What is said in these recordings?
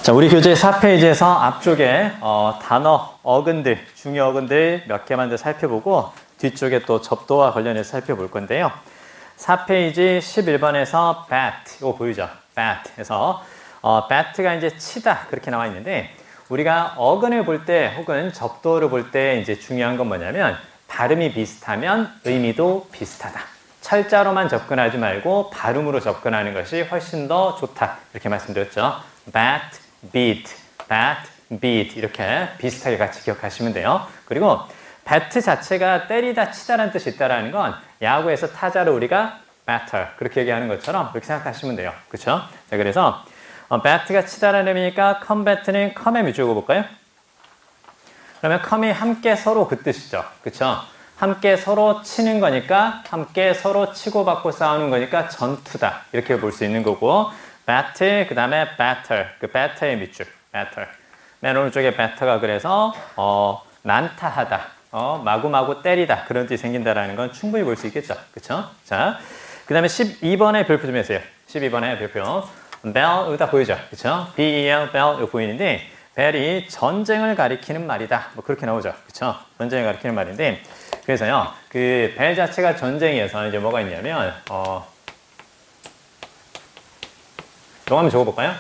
자, 우리 교재 4페이지에서 앞쪽에 단어, 어근들, 중요 어근들 몇 개만 더 살펴보고 뒤쪽에 또 접도와 관련해서 살펴볼 건데요. 4페이지 11번에서 bat, 이거 보이죠? bat 해서 bat가 이제 치다 그렇게 나와 있는데 우리가 어근을 볼 때 혹은 접도를 볼 때 이제 중요한 건 뭐냐면 발음이 비슷하면 의미도 비슷하다. 철자로만 접근하지 말고 발음으로 접근하는 것이 훨씬 더 좋다. 이렇게 말씀드렸죠. bat, beat, bat, beat 이렇게 비슷하게 같이 기억하시면 돼요. 그리고 bat 자체가 때리다, 치다라는 뜻이 있다는 건 야구에서 타자를 우리가 batter 그렇게 얘기하는 것처럼 그렇게 생각하시면 돼요. 그렇죠? 자, 그래서 bat가 치다라는 의미니까 combat는 come의 밑줄 그어볼까요? 그러면 come이 함께 서로 그 뜻이죠. 그렇죠? 함께 서로 치는 거니까 함께 서로 치고받고 싸우는 거니까 전투다. 이렇게 볼 수 있는 거고 battle, 그 다음에 batter, 그 batter의 밑줄 batter. 맨 오른쪽에 batter가 그래서 난타하다, 마구마구 때리다 그런 뜻이 생긴다라는 건 충분히 볼 수 있겠죠. 그렇죠? 자, 그 다음에 12번의 별표 좀 해주세요. 12번의 별표 bell, 여기다 보이죠? 그렇죠? B-E-L, bell 이거 보이는데 벨이 전쟁을 가리키는 말이다. 뭐 그렇게 나오죠. 그렇죠? 전쟁을 가리키는 말인데 그래서요, 그 벨 자체가 전쟁에서 이제 뭐가 있냐면, 이거 한번 적어볼까요?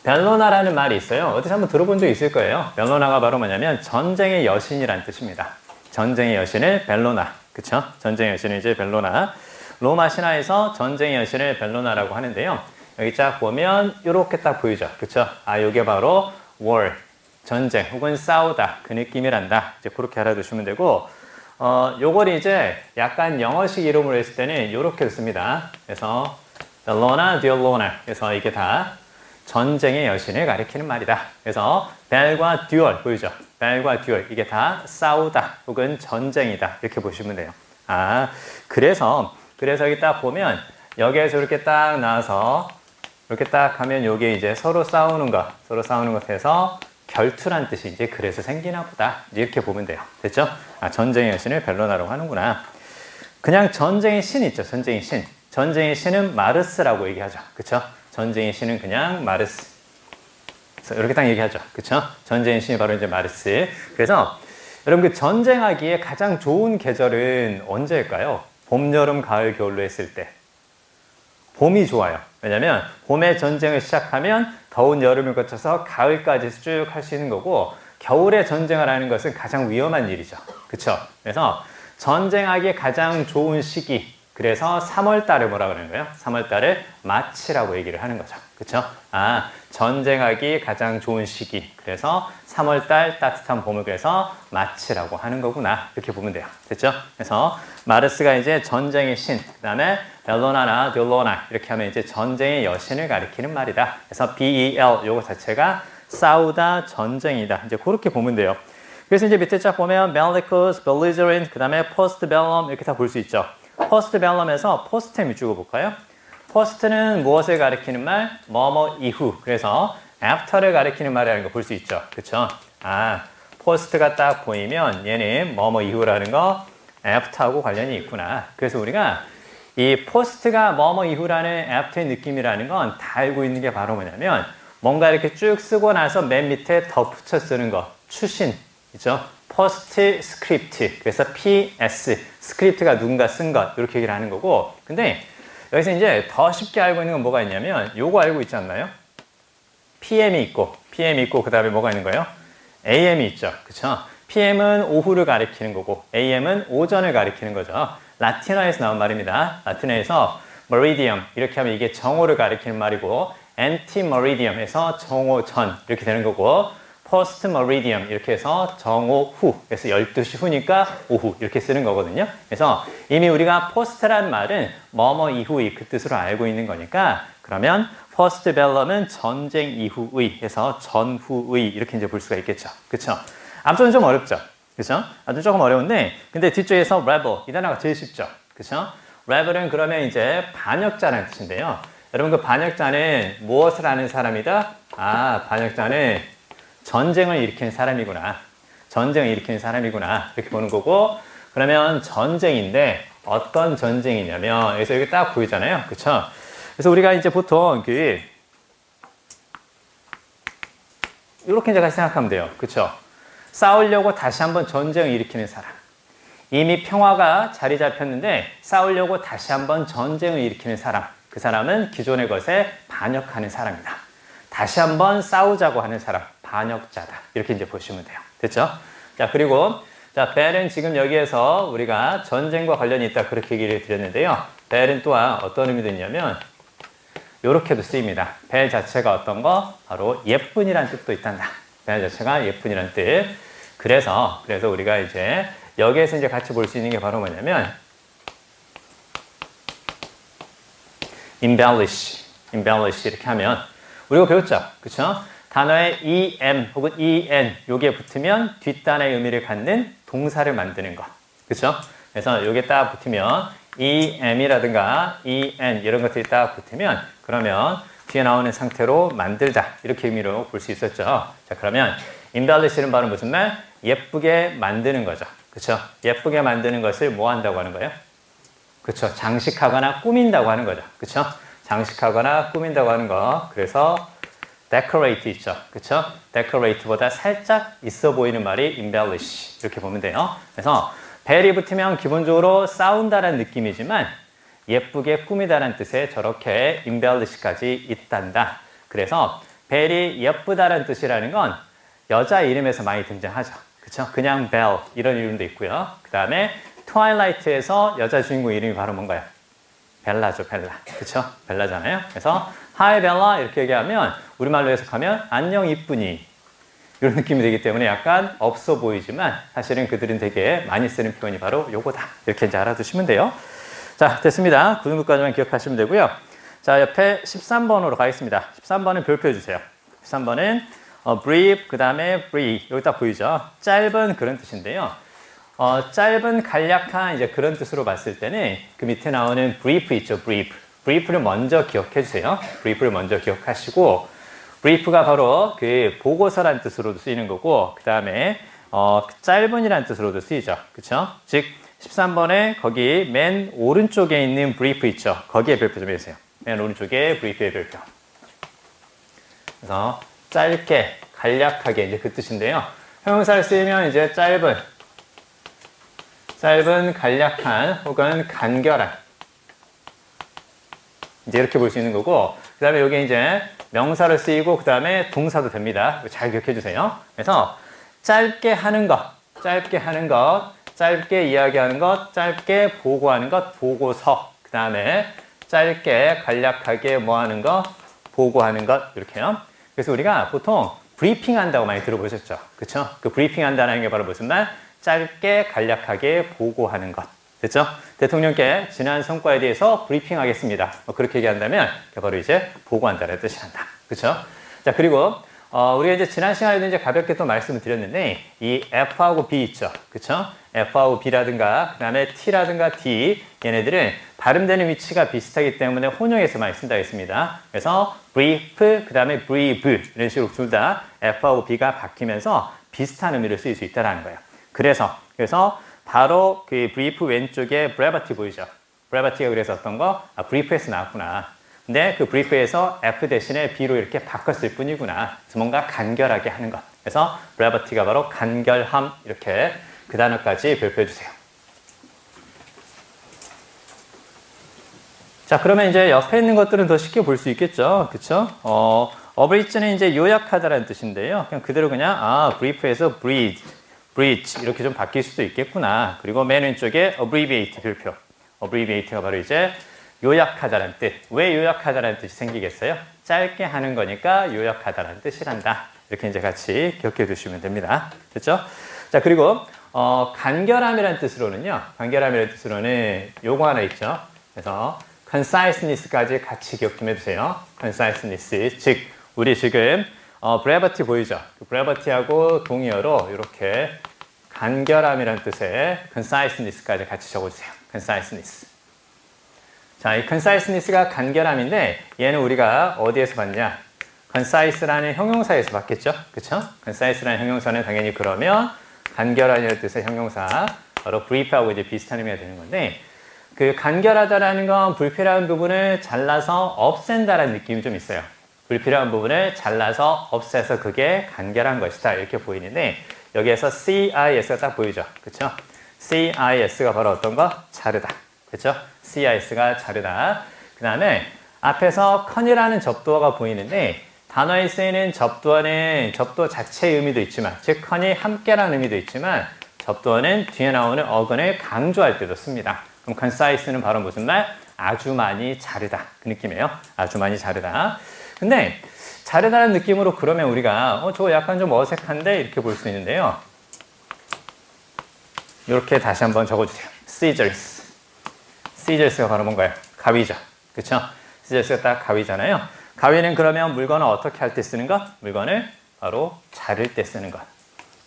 벨로나라는 말이 있어요. 어디서 한번 들어본 적 있을 거예요. 벨로나가 바로 뭐냐면 전쟁의 여신이란 뜻입니다. 전쟁의 여신을 벨로나. 그쵸? 전쟁의 여신을 이제 벨로나. 로마 신화에서 전쟁의 여신을 벨로나라고 하는데요. 여기 쫙 보면 이렇게 딱 보이죠. 그쵸? 아, 요게 바로 war, 전쟁 혹은 싸우다 그 느낌이란다. 이제 그렇게 알아두시면 되고, 요걸 이제 약간 영어식 이름으로 했을 때는 요렇게 씁니다. 그래서 벨로나, 듀얼로나. 그래서 이게 다 전쟁의 여신을 가리키는 말이다. 그래서 벨과 듀얼 보이죠? 벨과 듀얼 이게 다 싸우다 혹은 전쟁이다 이렇게 보시면 돼요. 아, 그래서 여기 딱 보면 여기에서 이렇게 딱 나와서 이렇게 딱 하면 요게 이제 서로 싸우는 것에서 결투란 뜻이 이제 그래서 생기나 보다. 이렇게 보면 돼요. 됐죠? 아, 전쟁의 여신을 벨로나라고 하는구나. 그냥 전쟁의 신 있죠. 전쟁의 신. 전쟁의 신은 마르스라고 얘기하죠. 그쵸? 전쟁의 신은 그냥 마르스. 그래서 이렇게 딱 얘기하죠. 그쵸? 전쟁의 신이 바로 이제 마르스. 그래서 여러분 그 전쟁하기에 가장 좋은 계절은 언제일까요? 봄, 여름, 가을, 겨울로 했을 때. 봄이 좋아요. 왜냐면 봄에 전쟁을 시작하면 더운 여름을 거쳐서 가을까지 쭉 할 수 있는 거고 겨울에 전쟁을 하는 것은 가장 위험한 일이죠. 그쵸? 그래서 전쟁하기에 가장 좋은 시기 그래서 3월 달을 뭐라 그러는 거예요? 3월 달을 마치라고 얘기를 하는 거죠. 그쵸? 아, 전쟁하기 가장 좋은 시기 그래서 3월 달 따뜻한 봄을 그래서 마치라고 하는 거구나. 이렇게 보면 돼요. 됐죠? 그래서 마르스가 이제 전쟁의 신, 그 다음에 벨로나나 듀얼로나 이렇게 하면 이제 전쟁의 여신을 가리키는 말이다. 그래서 B-E-L 요거 자체가 싸우다, 전쟁이다. 이제 그렇게 보면 돼요. 그래서 이제 밑에 쫙 보면 bellicose, belligerent, 그 다음에 postbellum 이렇게 다 볼 수 있죠. postbellum에서 post의 밑줄 볼까요? post는 무엇을 가리키는 말? 뭐뭐 이후. 그래서 after를 가리키는 말이라는 거 볼 수 있죠. 그쵸? 아, post가 딱 보이면 얘는 뭐뭐 이후라는 거 after하고 관련이 있구나. 그래서 우리가 이 post가 뭐뭐 이후라는 after의 느낌이라는 건 다 알고 있는 게 바로 뭐냐면 뭔가 이렇게 쭉 쓰고 나서 맨 밑에 덧붙여 쓰는 거. 추신. 그죠? postscript. 그래서 PS. 스크립트가 누군가 쓴 것. 이렇게 얘기를 하는 거고. 근데 여기서 이제 더 쉽게 알고 있는 건 뭐가 있냐면 요거 알고 있지 않나요? PM이 있고 그 다음에 뭐가 있는 거예요? AM이 있죠. 그쵸? PM은 오후를 가리키는 거고 AM은 오전을 가리키는 거죠. 라틴어에서 나온 말입니다. 라틴어에서 meridium 이렇게 하면 이게 정오를 가리키는 말이고 anti-meridium에서 정오전 이렇게 되는 거고 post-meridium 이렇게 해서 정오 후 그래서 12시 후니까 오후 이렇게 쓰는 거거든요. 그래서 이미 우리가 post라는 말은 뭐뭐 이후의 그 뜻으로 알고 있는 거니까 그러면 postbellum은 전쟁 이후의 해서 전후의 이렇게 이제 볼 수가 있겠죠. 그쵸? 앞쪽은 좀 어렵죠. 그쵸? 앞쪽은 조금 어려운데 근데 뒤쪽에서 rebel 이 단어가 제일 쉽죠. 그쵸? rebel은 그러면 이제 반역자라는 뜻인데요. 여러분 그 반역자는 무엇을 하는 사람이다? 아, 반역자는 전쟁을 일으키는 사람이구나. 전쟁을 일으키는 사람이구나. 이렇게 보는 거고 그러면 전쟁인데 어떤 전쟁이냐면 여기서 여기 딱 보이잖아요. 그쵸? 그래서 우리가 이제 보통 그 이렇게 제가 생각하면 돼요. 그쵸? 싸우려고 다시 한번 전쟁을 일으키는 사람. 이미 평화가 자리 잡혔는데 싸우려고 다시 한번 전쟁을 일으키는 사람. 그 사람은 기존의 것에 반역하는 사람이다. 다시 한번 싸우자고 하는 사람. 반역자다. 이렇게 이제 보시면 돼요. 됐죠? 자, 그리고 자, 벨은 지금 여기에서 우리가 전쟁과 관련이 있다. 그렇게 얘기를 드렸는데요. 벨은 또한 어떤 의미도 있냐면 이렇게도 쓰입니다. 벨 자체가 어떤 거? 바로 예쁜이란 뜻도 있단다. 벨 자체가 예쁜이란 뜻. 그래서 우리가 이제 여기에서 이제 같이 볼 수 있는 게 바로 뭐냐면 embellish 이렇게 하면 우리가 배웠죠, 그렇죠? 단어에 em 혹은 en 요게 붙으면 뒷단의 의미를 갖는 동사를 만드는 거, 그렇죠? 그래서 요게 딱 붙으면 em이라든가 en 이런 것들이 딱 붙으면 그러면 뒤에 나오는 상태로 만들다 이렇게 의미로 볼 수 있었죠. 자, 그러면 embellish는 바로 무슨 말? 예쁘게 만드는 거죠. 그렇죠? 예쁘게 만드는 것을 뭐 한다고 하는 거예요? 그렇죠? 장식하거나 꾸민다고 하는 거죠. 그렇죠? 장식하거나 꾸민다고 하는 거. 그래서 decorate 있죠. 그렇죠? decorate보다 살짝 있어 보이는 말이 embellish 이렇게 보면 돼요. 그래서 벨이 붙으면 기본적으로 싸운다라는 느낌이지만 예쁘게 꾸미다라는 뜻에 저렇게 embellish까지 있단다. 그래서 벨이 예쁘다라는 뜻이라는 건 여자 이름에서 많이 등장하죠. 그쵸? 그냥 벨 이런 이름도 있고요. 그 다음에 트와일라이트에서 여자 주인공 이름이 바로 뭔가요? 벨라죠, 벨라. 그쵸? 벨라잖아요. 그래서 하이 벨라 이렇게 얘기하면 우리말로 해석하면 안녕 이쁘니 이런 느낌이 되기 때문에 약간 없어 보이지만 사실은 그들은 되게 많이 쓰는 표현이 바로 요거다. 이렇게 이제 알아두시면 돼요. 자, 됐습니다. 그 정도까지만 기억하시면 되고요. 자, 옆에 13번으로 가겠습니다. 13번은 별표 해주세요. 13번은 brief, 그 다음에 brief. 여기 딱 보이죠? 짧은 그런 뜻인데요. 짧은 간략한 이제 그런 뜻으로 봤을 때는 그 밑에 나오는 brief 있죠, brief. brief를 먼저 기억해 주세요. brief를 먼저 기억하시고, brief가 바로 그 보고서란 뜻으로도 쓰이는 거고, 그 다음에 짧은이란 뜻으로도 쓰이죠. 그쵸? 즉, 13번에 거기 맨 오른쪽에 있는 brief 있죠? 거기에 별표 좀 해주세요. 맨 오른쪽에 brief의 별표. 그래서 짧게, 간략하게 이제 그 뜻인데요. 형용사를 쓰면 이제 짧은, 간략한 혹은 간결한 이제 이렇게 볼 수 있는 거고, 그 다음에 여기 이제 명사를 쓰이고 그 다음에 동사도 됩니다. 잘 기억해 주세요. 그래서 짧게 하는 것, 짧게 이야기하는 것, 짧게 보고하는 것, 보고서. 그 다음에 짧게 간략하게 뭐 하는 것, 보고하는 것 이렇게요. 그래서 우리가 보통 브리핑 한다고 많이 들어보셨죠? 그쵸? 그 브리핑 한다는 게 바로 무슨 말? 짧게 간략하게 보고하는 것. 됐죠? 대통령께 지난 성과에 대해서 브리핑 하겠습니다. 그렇게 얘기한다면 바로 이제 보고한다는 뜻이 한다. 그쵸? 자, 그리고 우리가 이제 지난 시간에도 이제 가볍게 또 말씀을 드렸는데 이 F하고 B 있죠? 그쵸? F하고 B라든가 그 다음에 T라든가 D 얘네들은 발음되는 위치가 비슷하기 때문에 혼용해서 많이 쓴다 했습니다. 그래서 brief, 그 다음에 brief 이런 식으로 둘 다 F하고 B가 바뀌면서 비슷한 의미를 쓰일 수 있다는 거예요. 그래서 바로 그 brief 왼쪽에 brevity 보이죠? brevity가 그래서 어떤 거? brief에서 나왔구나. 근데 그 brief에서 F 대신에 B로 이렇게 바꿨을 뿐이구나. 그래서 뭔가 간결하게 하는 것. 그래서 brevity가 바로 간결함 이렇게 그 단어까지 별표해 주세요. 자, 그러면 이제 옆에 있는 것들은 더 쉽게 볼 수 있겠죠. 그쵸? abridge는 이제 요약하다라는 뜻인데요. 그냥 그대로 brief에서 bridge 이렇게 좀 바뀔 수도 있겠구나. 그리고 맨 왼쪽에 abbreviate 별표. abbreviate가 바로 이제 요약하다라는 뜻. 왜 요약하다라는 뜻이 생기겠어요? 짧게 하는 거니까 요약하다라는 뜻이란다. 이렇게 이제 같이 기억해 두시면 됩니다. 됐죠? 자, 그리고 간결함이라는 뜻으로는요. 간결함이라는 뜻으로는 요거 하나 있죠. 그래서 conciseness까지 같이 기억 좀 해주세요. conciseness. 즉, 우리 지금 brevity 보이죠? 그 brevity하고 동의어로 이렇게 간결함이라는 뜻의 conciseness까지 같이 적어주세요. conciseness. 자, 이 conciseness가 간결함인데 얘는 우리가 어디에서 봤냐? concise라는 형용사에서 봤겠죠? 그쵸? concise라는 형용사는 당연히 그러면 간결함이라는 뜻의 형용사 바로 brief하고 이제 비슷한 의미가 되는 건데 그 간결하다라는 건 불필요한 부분을 잘라서 없앤다라는 느낌이 좀 있어요. 불필요한 부분을 잘라서 없애서 그게 간결한 것이다. 이렇게 보이는데 여기에서 CIS가 딱 보이죠. 그쵸? CIS가 바로 어떤 거? 자르다. 그쵸? CIS가 자르다. 그 다음에 앞에서 컨이라는 접두어가 보이는데 단어에 쓰이는 접두어는 접두어 자체의 의미도 있지만 즉 컨이 함께라는 의미도 있지만 접두어는 뒤에 나오는 어근을 강조할 때도 씁니다. 그럼 concise는 바로 무슨 말? 아주 많이 자르다. 그 느낌이에요. 아주 많이 자르다. 근데 자르다는 느낌으로 그러면 우리가 저거 약간 좀 어색한데 이렇게 볼 수 있는데요. 이렇게 다시 한번 적어주세요. scissors. scissors가 바로 뭔가요? 가위죠. 그쵸? scissors가 딱 가위잖아요. 가위는 그러면 물건을 어떻게 할 때 쓰는 것? 물건을 바로 자를 때 쓰는 것.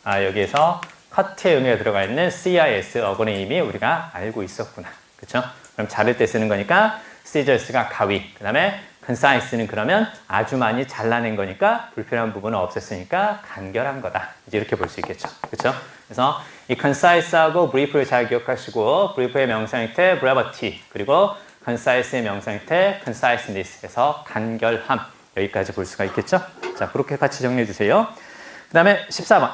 여기에서 cut의 의미가 들어가 있는 CIS 어근의 이미 우리가 알고 있었구나. 그쵸? 그럼 자를 때 쓰는 거니까 scissors가 가위. 그 다음에 concise는 그러면 아주 많이 잘라낸 거니까 불필요한 부분을 없앴으니까 간결한 거다. 이제 이렇게 볼 수 있겠죠. 그쵸? 그래서 이 concise하고 brief를 잘 기억하시고 brief의 명사 형태 brevity 그리고 concise의 명사 형태 conciseness에서 간결함 여기까지 볼 수가 있겠죠. 자, 그렇게 같이 정리해 주세요. 그 다음에 14번.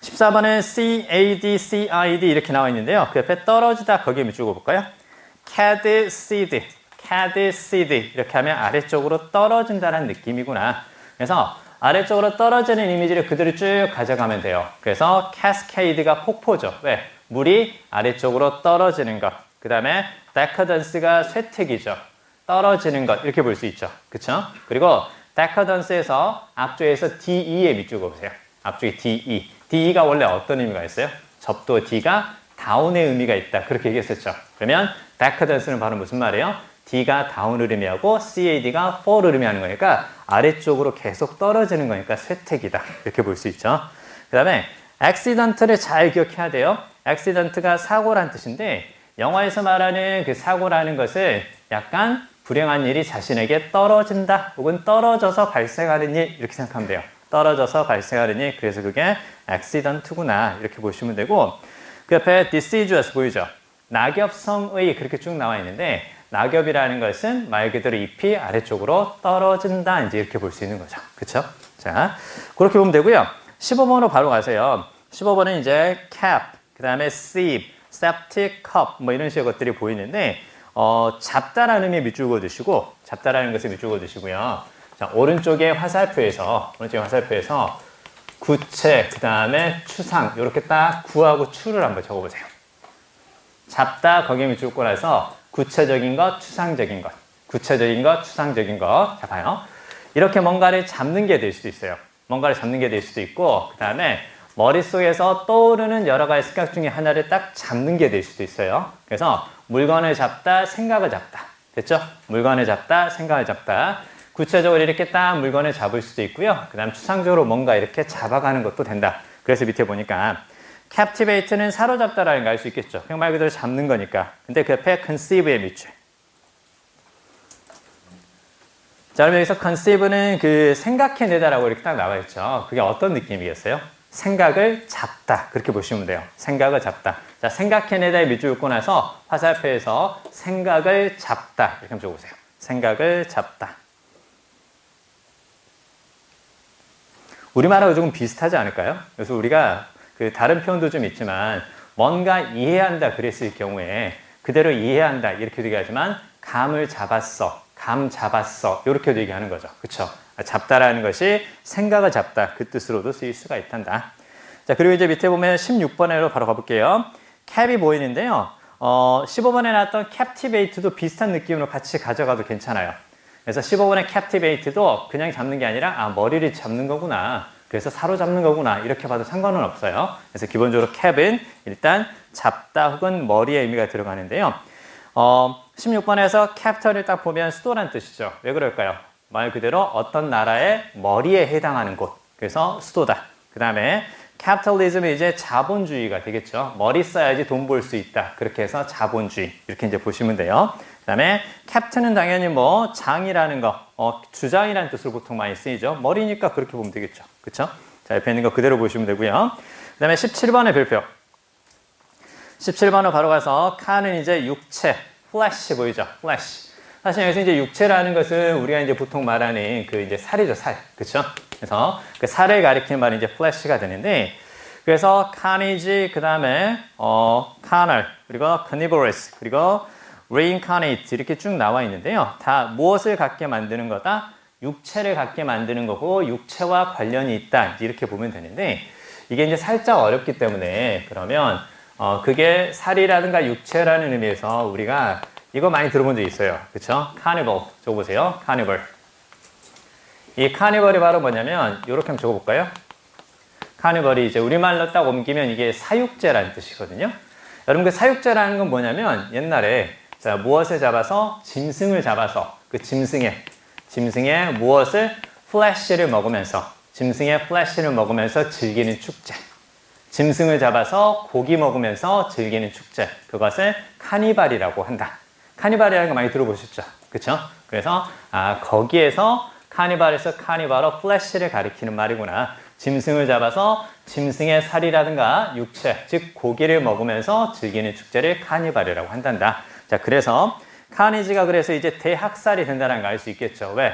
14번은 CAD, CID 이렇게 나와 있는데요. 그 옆에 떨어지다 거기에 밑줄 그어볼까요? CAD, seed, CAD, seed 이렇게 하면 아래쪽으로 떨어진다는 느낌이구나. 그래서 아래쪽으로 떨어지는 이미지를 그대로 쭉 가져가면 돼요. 그래서 cascade가 폭포죠. 왜? 물이 아래쪽으로 떨어지는 것. 그 다음에 decadence가 쇠퇴기죠. 떨어지는 것 이렇게 볼 수 있죠. 그쵸? 그리고 decadence에서 앞쪽에서 DE에 밑줄 그어보세요. 앞쪽에 DE. DE가 원래 어떤 의미가 있어요? 접두어 D가 다운의 의미가 있다. 그렇게 얘기했었죠. 그러면 decadence는 바로 무슨 말이에요? D가 다운을 의미하고 CAD가 fall을 의미하는 거니까 아래쪽으로 계속 떨어지는 거니까 쇠퇴기다. 이렇게 볼 수 있죠. 그 다음에 accident를 잘 기억해야 돼요. accident가 사고란 뜻인데 영화에서 말하는 그 사고라는 것을 약간 불행한 일이 자신에게 떨어진다 혹은 떨어져서 발생하는 일 이렇게 생각하면 돼요. 떨어져서 발생하는 일 그래서 그게 accident구나 이렇게 보시면 되고 그 옆에 deciduous 보이죠? 낙엽성의 그렇게 쭉 나와 있는데 낙엽이라는 것은 말 그대로 잎이 아래쪽으로 떨어진다 이제 이렇게 볼 수 있는 거죠. 그쵸? 자, 그렇게 보면 되고요. 15번으로 바로 가세요. 15번은 이제 cap, 그 다음에 sieve, septic cup 뭐 이런 식의 것들이 보이는데 잡다라는 의미에 밑줄 그어두시고 잡다라는 것에 밑줄 그어두시고요. 자, 오른쪽에 화살표에서 구체, 그 다음에 추상 이렇게 딱 구하고 추를 한번 적어보세요. 잡다 거기에 밑줄 그고 나서 구체적인 것, 추상적인 것. 구체적인 것, 추상적인 것. 자, 봐요. 이렇게 뭔가를 잡는 게 될 수도 있어요. 뭔가를 잡는 게 될 수도 있고, 그 다음에 머릿속에서 떠오르는 여러 가지 생각 중에 하나를 딱 잡는 게 될 수도 있어요. 그래서 물건을 잡다, 생각을 잡다. 됐죠? 물건을 잡다, 생각을 잡다. 구체적으로 이렇게 딱 물건을 잡을 수도 있고요. 그 다음 추상적으로 뭔가 이렇게 잡아가는 것도 된다. 그래서 밑에 보니까 captivate는 사로잡다라는 거 알 수 있겠죠. 그냥 말 그대로 잡는 거니까. 근데 그 옆에 conceive의 밑줄. 자, 그럼 여기서 conceive는 그 생각해내다라고 이렇게 딱 나와 있죠. 그게 어떤 느낌이겠어요? 생각을 잡다. 그렇게 보시면 돼요. 생각을 잡다. 자, 생각해내다에 밑줄 긋고 나서 화살표에서 생각을 잡다. 이렇게 한번 적어보세요. 생각을 잡다. 우리말하고 조금 비슷하지 않을까요? 그래서 우리가 그 다른 표현도 좀 있지만 뭔가 이해한다 그랬을 경우에 그대로 이해한다 이렇게도 얘기하지만 감을 잡았어, 감 잡았어 이렇게도 얘기하는 거죠. 그렇죠? 잡다라는 것이 생각을 잡다 그 뜻으로도 쓰일 수가 있단다. 자, 그리고 이제 밑에 보면 16번으로 바로 가볼게요. cap이 보이는데요. 15번에 나왔던 captivate도 비슷한 느낌으로 같이 가져가도 괜찮아요. 그래서 15번의 captivate도 그냥 잡는 게 아니라 머리를 잡는 거구나. 그래서 사로잡는 거구나. 이렇게 봐도 상관은 없어요. 그래서 기본적으로 cap은 일단 잡다 혹은 머리의 의미가 들어가는데요. 16번에서 capital을 딱 보면 수도란 뜻이죠. 왜 그럴까요? 말 그대로 어떤 나라의 머리에 해당하는 곳. 그래서 수도다. 그 다음에 capitalism이 이제 자본주의가 되겠죠. 머리 써야지 돈 벌 수 있다. 그렇게 해서 자본주의. 이렇게 이제 보시면 돼요. 그 다음에 캡틴은 당연히 뭐 장이라는 거, 주장이라는 뜻으로 보통 많이 쓰이죠. 머리니까 그렇게 보면 되겠죠. 그쵸? 자, 옆에 있는 거 그대로 보시면 되고요. 그 다음에 17번의 별표. 17번으로 바로 가서 칸은 이제 육체, flesh 보이죠? flesh. 사실 여기서 이제 육체라는 것은 우리가 이제 보통 말하는 그 이제 살이죠, 살. 그쵸? 그래서 그 살을 가리키는 말이 이제 flesh가 되는데, 그래서 carnage, 그 다음에, carnal, 그리고 carnivorous, 그리고 reincarnate 이렇게 쭉 나와 있는데요. 다 무엇을 갖게 만드는 거다? 육체를 갖게 만드는 거고, 육체와 관련이 있다. 이렇게 보면 되는데, 이게 이제 살짝 어렵기 때문에, 그러면, 그게 살이라든가 육체라는 의미에서 우리가 이거 많이 들어본 적 있어요. 그쵸? carnival. 적어보세요. carnival. 이 carnival이 바로 뭐냐면, 이렇게 한번 적어볼까요? carnival이 이제 우리말로 딱 옮기면 이게 사육제라는 뜻이거든요. 여러분, 그 사육제라는 건 뭐냐면, 옛날에, 자, 무엇을 잡아서? 짐승을 잡아서, 그 짐승의 무엇을? 플래시를 먹으면서, 짐승의 플래시를 먹으면서 즐기는 축제. 짐승을 잡아서 고기 먹으면서 즐기는 축제. 그것을 카니발이라고 한다. 카니발이라는 거 많이 들어보셨죠? 그쵸? 그래서, 거기에서 카니발에서 카니발로 플래시를 가리키는 말이구나. 짐승을 잡아서 짐승의 살이라든가 육체, 즉 고기를 먹으면서 즐기는 축제를 카니발이라고 한단다. 자, 그래서 카니지가 그래서 이제 대학살이 된다는 걸 알 수 있겠죠. 왜?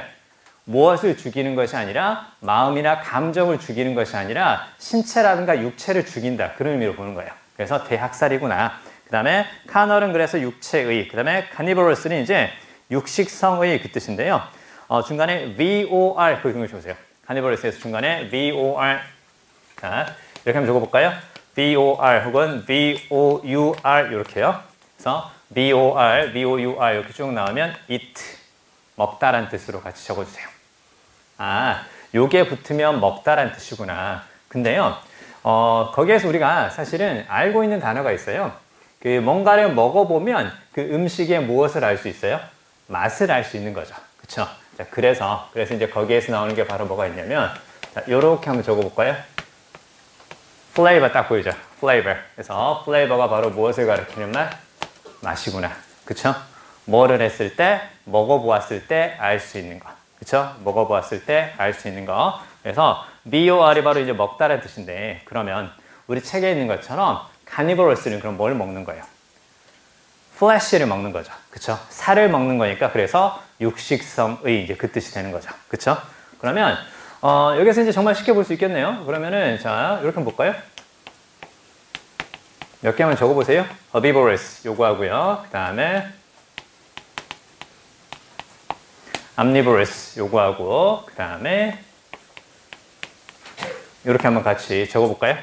무엇을 죽이는 것이 아니라 마음이나 감정을 죽이는 것이 아니라 신체라든가 육체를 죽인다. 그런 의미로 보는 거예요. 그래서 대학살이구나. 그 다음에 카널은 그래서 육체의, 그 다음에 카니버러스는 이제 육식성의 그 뜻인데요. 중간에 VOR, 그거 보세요. 카니버러스에서 중간에 VOR. 자, 이렇게 한번 적어볼까요? VOR 혹은 VOUR 이렇게요. 그래서 VOR, VOUR 이렇게 쭉 나오면 eat, 먹다란 뜻으로 같이 적어주세요. 요게 붙으면 먹다란 뜻이구나. 근데요, 거기에서 우리가 사실은 알고 있는 단어가 있어요. 그 뭔가를 먹어보면 그 음식의 무엇을 알 수 있어요? 맛을 알 수 있는 거죠. 그쵸? 자, 그래서 이제 거기에서 나오는 게 바로 뭐가 있냐면, 자, 요렇게 한번 적어볼까요? flavor 딱 보이죠? flavor. 그래서 flavor가 바로 무엇을 가리키는 말? 맛이구나. 그쵸? 뭐를 했을 때, 먹어보았을 때 알 수 있는 거. 그쵸? 먹어보았을 때 알 수 있는 거. 그래서 BOR이 바로 이제 먹다라는 뜻인데, 그러면 우리 책에 있는 것처럼 carnivorous는 그럼 뭘 먹는 거예요? flesh를 먹는 거죠. 그쵸? 살을 먹는 거니까 그래서 육식성의 이제 그 뜻이 되는 거죠. 그쵸? 그러면 여기서 이제 정말 쉽게 볼 수 있겠네요. 그러면은 자, 이렇게 한번 볼까요? 몇 개만 적어보세요. herbivorous 요거 하고요. 그 다음에 omnivorous 요거 하고 그 다음에 이렇게 한번 같이 적어볼까요?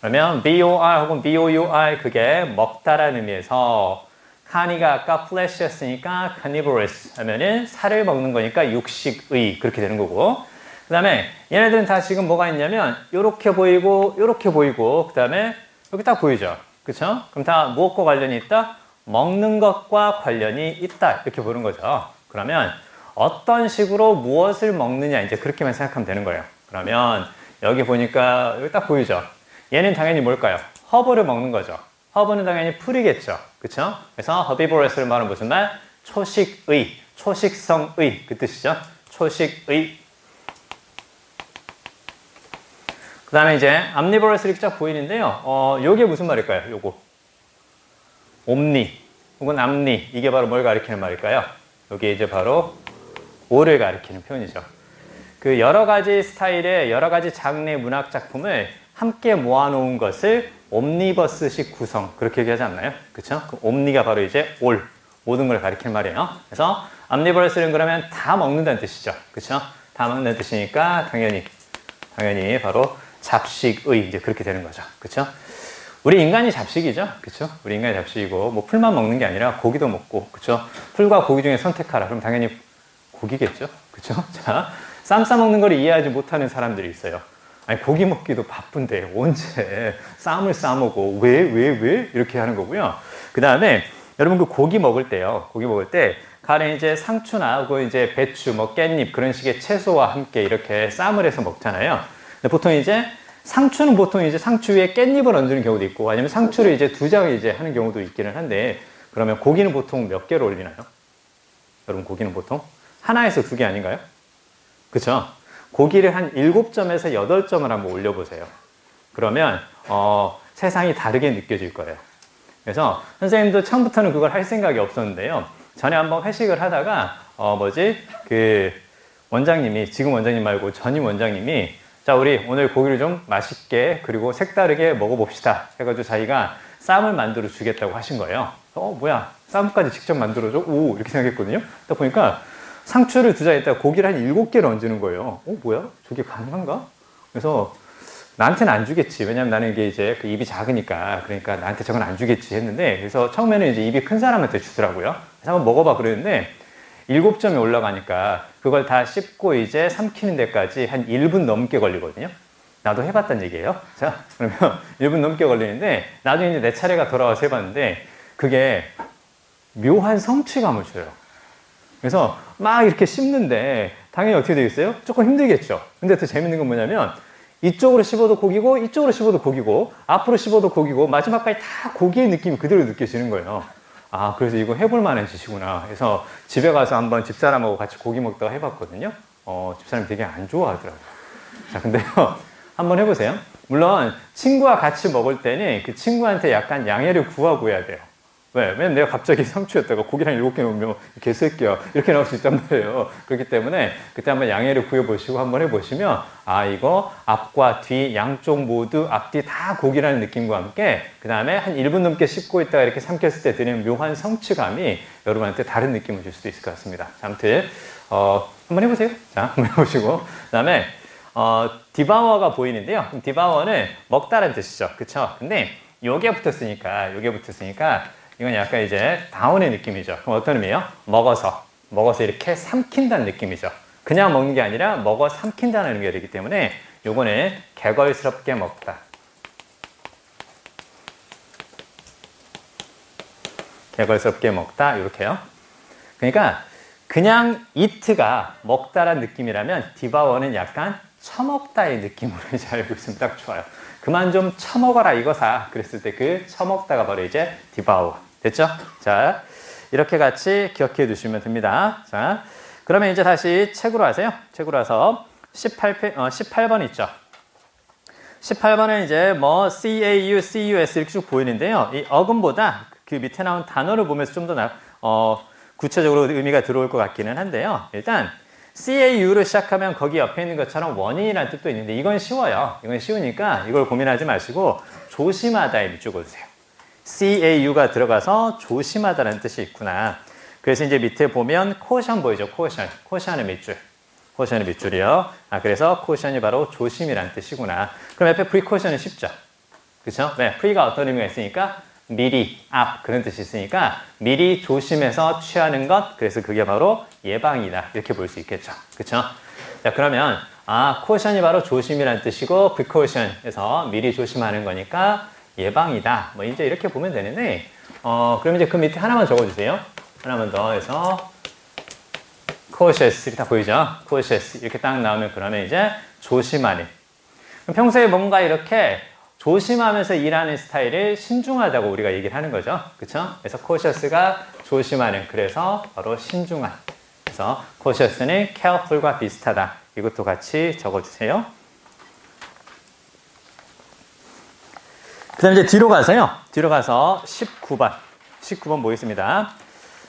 그러면 BOR 혹은 BOUR 그게 먹다라는 의미에서 카니가 아까 flesh였으니까 carnivorous 하면은 살을 먹는 거니까 육식의 그렇게 되는 거고 그 다음에 얘네들은 다 지금 뭐가 있냐면 요렇게 보이고 요렇게 보이고 그 다음에 여기 딱 보이죠? 그쵸? 그럼 다 무엇과 관련이 있다? 먹는 것과 관련이 있다 이렇게 보는 거죠. 그러면 어떤 식으로 무엇을 먹느냐 이제 그렇게만 생각하면 되는 거예요. 그러면 여기 보니까 여기 딱 보이죠? 얘는 당연히 뭘까요? 허브를 먹는 거죠. 허브는 당연히 풀이겠죠. 그쵸? 그래서 herbivorous를 말하는 무슨 말? 초식의, 초식성의 그 뜻이죠. 초식의. 그 다음에 이제 omnivorous 이렇게 쫙 보이는데요. 요게 무슨 말일까요? 요거. 옴니 혹은 암니 이게 바로 뭘 가리키는 말일까요? 요게 이제 바로 오를 가리키는 표현이죠. 그 여러 가지 스타일의 여러 가지 장르의 문학 작품을 함께 모아놓은 것을 옴니버스식 구성 그렇게 얘기하지 않나요? 그쵸? 그 옴니가 바로 이제 올 모든 걸 가리키는 말이에요. 그래서 omnivorous는 그러면 다 먹는다는 뜻이죠. 그쵸? 다 먹는 뜻이니까 당연히 바로 잡식의 이제 그렇게 되는 거죠. 그쵸? 우리 인간이 잡식이죠. 그쵸? 우리 인간이 잡식이고 뭐 풀만 먹는 게 아니라 고기도 먹고 그쵸? 풀과 고기 중에 선택하라. 그럼 당연히 고기겠죠. 그쵸? 자, 쌈 싸먹는 걸 이해하지 못하는 사람들이 있어요. 아니 고기 먹기도 바쁜데 언제 쌈을 싸먹어 왜 이렇게 하는 거고요. 그 다음에 여러분 그 고기 먹을 때요. 고기 먹을 때 가령 이제 상추나 그 이제 배추 뭐 깻잎 그런 식의 채소와 함께 이렇게 쌈을 해서 먹잖아요. 근데 보통 이제 상추는 보통 이제 상추 위에 깻잎을 얹는 경우도 있고 아니면 상추를 이제 두 장을 이제 하는 경우도 있기는 한데 그러면 고기는 보통 몇 개를 올리나요? 여러분 고기는 보통 하나에서 두 개 아닌가요? 그쵸? 고기를 한 7점에서 8점을 한번 올려보세요. 그러면 세상이 다르게 느껴질 거예요. 그래서 선생님도 처음부터는 그걸 할 생각이 없었는데요. 전에 한번 회식을 하다가 그 원장님이, 지금 원장님 말고 전임 원장님이, 자, 우리 오늘 고기를 좀 맛있게 그리고 색다르게 먹어봅시다 해가지고 자기가 쌈을 만들어 주겠다고 하신 거예요. 뭐야, 쌈까지 직접 만들어줘? 오, 이렇게 생각했거든요. 딱 보니까 상추를 두자 했다가 고기를 한 7개를 얹는 거예요. 뭐야? 저게 가능한가? 그래서 나한테는 안 주겠지. 왜냐면 나는 이게 이제 그 입이 작으니까. 그러니까 나한테 저건 안 주겠지 했는데, 그래서 처음에는 이제 입이 큰 사람한테 주더라고요. 그래서 한번 먹어봐 그랬는데, 7점이 올라가니까 그걸 다 씹고 이제 삼키는 데까지 한 1분 넘게 걸리거든요. 나도 해봤단 얘기예요. 자, 그러면 1분 넘게 걸리는데, 나중에 이제 내 차례가 돌아와서 해봤는데, 그게 묘한 성취감을 줘요. 그래서 막 이렇게 씹는데, 당연히 어떻게 되겠어요? 조금 힘들겠죠. 근데 더 재밌는 건 뭐냐면, 이쪽으로 씹어도 고기고, 이쪽으로 씹어도 고기고, 앞으로 씹어도 고기고, 마지막까지 다 고기의 느낌이 그대로 느껴지는 거예요. 아, 그래서 이거 해볼 만한 짓이구나. 그래서 집에 가서 한번 집사람하고 같이 고기 먹다가 해봤거든요. 집사람이 되게 안 좋아하더라고요. 자, 근데요, 한번 해보세요. 물론, 친구와 같이 먹을 때는 그 친구한테 약간 양해를 구하고 해야 돼요. 왜? 왜냐면 내가 갑자기 상추였다가 고기랑 7개 넣으면 개새끼야 이렇게 나올 수 있단 말이에요. 그렇기 때문에 그때 한번 양해를 구해보시고 한번 해보시면, 아, 이거 앞과 뒤 양쪽 모두 앞뒤 다 고기라는 느낌과 함께 그 다음에 한 1분 넘게 씹고 있다가 이렇게 삼켰을 때 드는 묘한 성취감이 여러분한테 다른 느낌을 줄 수도 있을 것 같습니다. 자, 아무튼 한번 해보세요. 자, 한번 해보시고 그 다음에 디바워가 보이는데요. 디바워는 먹다라는 뜻이죠. 그쵸? 근데 요게 붙었으니까 이건 약간 이제 다운의 느낌이죠. 그럼 어떤 의미예요? 먹어서 이렇게 삼킨다는 느낌이죠. 그냥 먹는 게 아니라 먹어 삼킨다는 의미가 되기 때문에 요거는 개걸스럽게 먹다. 개걸스럽게 먹다, 이렇게요. 그러니까 그냥 이트가 먹다란 느낌이라면 디바워는 약간 처먹다의 느낌으로 이제 알고 있으면 딱 좋아요. 그만 좀 처먹어라 이거사 그랬을 때 그 처먹다가 바로 이제 디바워. 됐죠? 자, 이렇게 같이 기억해 두시면 됩니다. 자, 그러면 이제 다시 책으로 하세요. 책으로 와서 18번 있죠. 18번은 이제 뭐 CAU, CUS 이렇게 쭉 보이는데요. 이 어근보다 그 밑에 나온 단어를 보면서 좀 더 구체적으로 의미가 들어올 것 같기는 한데요. 일단 CAU로 시작하면 거기 옆에 있는 것처럼 원인이라는 뜻도 있는데 이건 쉬워요. 이건 쉬우니까 이걸 고민하지 마시고 조심하다에 밑줄 그어주세요. CAU가 들어가서 조심하다라는 뜻이 있구나. 그래서 이제 밑에 보면 caution 보이죠? caution의 밑줄이요. 아, 그래서 caution이 바로 조심이라는 뜻이구나. 그럼 옆에 precaution은 쉽죠? 그렇죠? 네, pre가 어떤 의미가 있으니까 미리, 앞 그런 뜻이 있으니까 미리 조심해서 취하는 것. 그래서 그게 바로 예방이다. 이렇게 볼 수 있겠죠. 그렇죠? 자, 그러면 caution이 바로 조심이라는 뜻이고 precaution에서 미리 조심하는 거니까 예방이다. 뭐 이제 이렇게 보면 되는데, 그럼 이제 그 밑에 하나만 적어주세요. 하나만 더 해서 cautious 이렇게 다 보이죠? cautious 이렇게 딱 나오면 그러면 이제 조심하는. 평소에 뭔가 이렇게 조심하면서 일하는 스타일을 신중하다고 우리가 얘기를 하는 거죠. 그쵸? 그래서 cautious가 조심하는, 그래서 바로 신중한. 그래서 cautious는 careful과 비슷하다. 이것도 같이 적어주세요. 그 다음에 이제 뒤로 가서요. 뒤로 가서 19번 보겠습니다.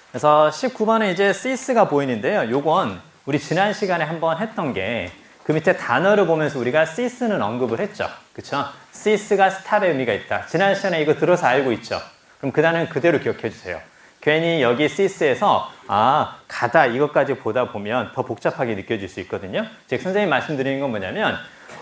그래서 19번에 이제 cease가 보이는데요. 요건 우리 지난 시간에 한번 했던 게 그 밑에 단어를 보면서 우리가 cease는 언급을 했죠. 그쵸? cease가 stop의 의미가 있다. 지난 시간에 이거 들어서 알고 있죠. 그럼 그 단어는 그대로 기억해 주세요. 괜히 여기 cease에서 가다 이것까지 보다 보면 더 복잡하게 느껴질 수 있거든요. 즉 선생님이 말씀드리는 건 뭐냐면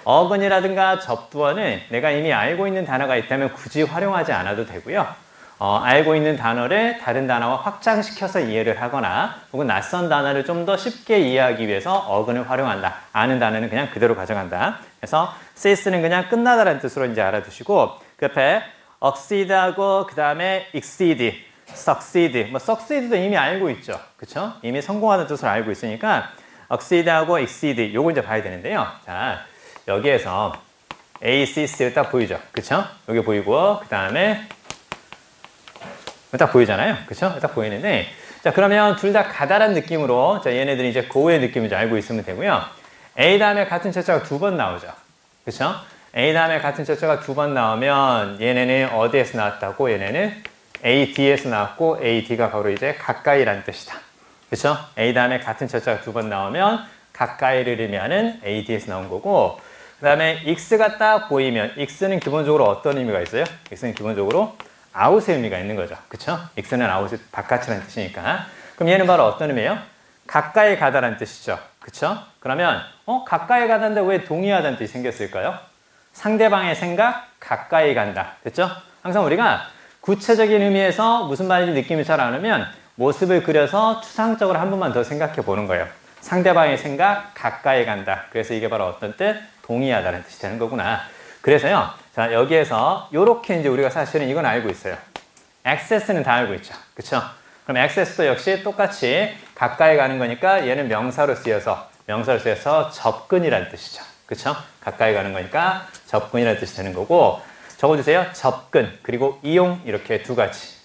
어근이라든가 접두어는 내가 이미 알고 있는 단어가 있다면 굳이 활용하지 않아도 되고요. 알고 있는 단어를 다른 단어와 확장시켜서 이해를 하거나 혹은 낯선 단어를 좀 더 쉽게 이해하기 위해서 어근을 활용한다. 아는 단어는 그냥 그대로 가져간다. 그래서 cease는 그냥 끝나다라는 뜻으로 이제 알아두시고 그 옆에 exceed하고 그 다음에 exceed, succeed. 뭐 succeed도 이미 알고 있죠. 그쵸? 이미 성공하는 뜻을 알고 있으니까 exceed하고 exceed 요거 이제 봐야 되는데요. 자, 여기에서 A, C, C를 딱 보이죠? 그쵸? 여기 보이고 그 다음에 딱 보이잖아요. 그쵸? 딱 보이는데 자, 그러면 둘 다 가다란 느낌으로 자, 얘네들이 이제 go의 느낌을 알고 있으면 되고요. A 다음에 같은 철자가 2번 나오죠. 그쵸? A 다음에 같은 철자가 2번 나오면 얘네는 어디에서 나왔다고? 얘네는 AD에서 나왔고 AD가 바로 이제 가까이라는 뜻이다. 그렇죠? A 다음에 같은 철자가 두 번 나오면 가까이를 의미하는 AD에서 나온 거고, 그 다음에 x가 딱 보이면 x는 기본적으로 어떤 의미가 있어요? x는 기본적으로 아웃의 의미가 있는 거죠. 그렇죠? x는 아웃의 바깥이라는 뜻이니까. 그럼 얘는 바로 어떤 의미예요? 가까이 가다라는 뜻이죠. 그렇죠? 그러면 가까이 가다인데 왜 동의하다는 뜻이 생겼을까요? 상대방의 생각 가까이 간다. 됐죠? 항상 우리가 구체적인 의미에서 무슨 말인지 느낌이 잘 안 오면 모습을 그려서 추상적으로 한 번만 더 생각해 보는 거예요. 상대방의 생각 가까이 간다. 그래서 이게 바로 어떤 뜻? 동의하다는 뜻이 되는 거구나. 그래서요. 자, 여기에서 이렇게 이제 우리가 사실은 이건 알고 있어요. access는 다 알고 있죠. 그렇죠? 그럼 access도 역시 똑같이 가까이 가는 거니까 얘는 명사로 쓰여서 접근이라는 뜻이죠. 그렇죠? 가까이 가는 거니까 접근이라는 뜻이 되는 거고, 적어주세요. 접근 그리고 이용 이렇게 두 가지.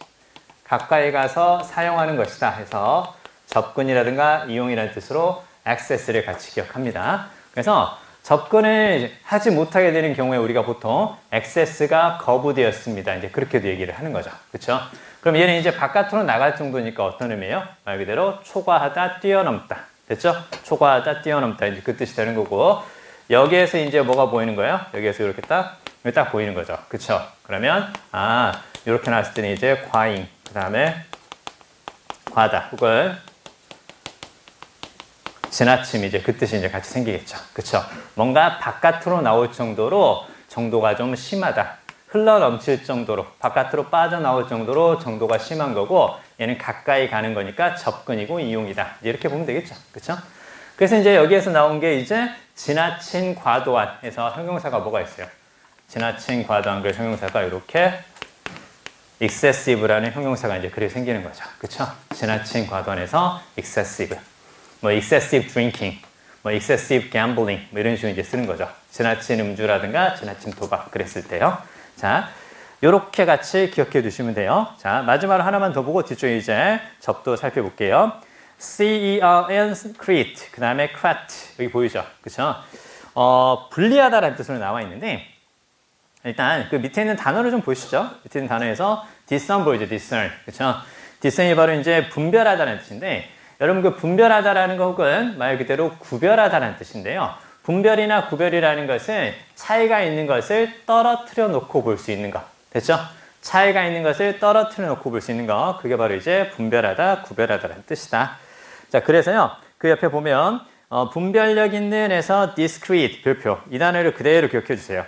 가까이 가서 사용하는 것이다 해서 접근이라든가 이용이라는 뜻으로 access를 같이 기억합니다. 그래서 접근을 하지 못하게 되는 경우에 우리가 보통 access가 거부되었습니다. 이제 그렇게도 얘기를 하는 거죠. 그렇죠? 그럼 얘는 이제 바깥으로 나갈 정도니까 어떤 의미예요? 말 그대로 초과하다, 뛰어넘다. 됐죠? 초과하다, 뛰어넘다. 이제 그 뜻이 되는 거고, 여기에서 이제 뭐가 보이는 거예요? 여기에서 이렇게 딱 보이는 거죠. 그쵸? 그러면, 이렇게 나왔을 때는 이제 과잉, 그 다음에 과다, 혹은 지나침, 이제 그 뜻이 이제 같이 생기겠죠. 그쵸? 뭔가 바깥으로 나올 정도로 정도가 좀 심하다. 흘러 넘칠 정도로, 바깥으로 빠져나올 정도로 정도가 심한 거고, 얘는 가까이 가는 거니까 접근이고 이용이다. 이렇게 보면 되겠죠. 그쵸? 그래서 이제 여기에서 나온 게 이제 지나친 과도한 해서 형용사가 뭐가 있어요? 지나친 과도한 그 형용사가 이렇게 excessive라는 형용사가 이제 그렇게 생기는 거죠. 그쵸? 지나친 과도한에서 excessive. 뭐 excessive drinking, 뭐 excessive gambling 뭐 이런 식으로 이제 쓰는 거죠. 지나친 음주라든가 지나친 도박 그랬을 때요. 자, 요렇게 같이 기억해 두시면 돼요. 자, 마지막으로 하나만 더 보고 뒤쪽에 이제 접도 살펴볼게요. C-E-R-N, create, 그 다음에 quat, 여기 보이죠? 그쵸? 분리하다라는 뜻으로 나와 있는데, 일단 그 밑에 있는 단어를 좀 보시죠. 밑에 있는 단어에서 discern 보이죠? discern. 그쵸? discern이 바로 이제 분별하다라는 뜻인데, 여러분 그 분별하다라는 거 혹은 말 그대로 구별하다라는 뜻인데요. 분별이나 구별이라는 것은 차이가 있는 것을 떨어뜨려 놓고 볼 수 있는 것. 됐죠? 차이가 있는 것을 떨어뜨려 놓고 볼 수 있는 거. 그게 바로 이제 분별하다, 구별하다라는 뜻이다. 자, 그래서요. 그 옆에 보면 분별력 있는 에서 discrete 별표. 이 단어를 그대로 기억해 주세요.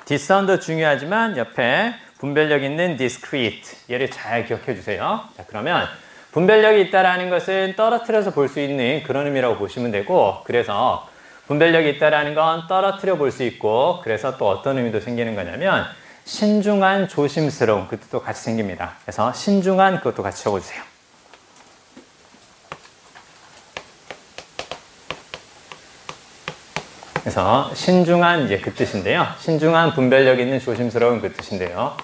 discern도 중요하지만 옆에 분별력 있는 discrete. 얘를 잘 기억해 주세요. 자, 그러면 분별력이 있다라는 것은 떨어뜨려서 볼 수 있는 그런 의미라고 보시면 되고, 그래서 분별력이 있다라는 건 떨어뜨려 볼 수 있고, 그래서 또 어떤 의미도 생기는 거냐면 신중한, 조심스러운 그 뜻도 같이 생깁니다. 그래서 신중한 그것도 같이 적어주세요. 그래서 신중한 이제 그 뜻인데요. 신중한, 분별력 있는, 조심스러운 그 뜻인데요.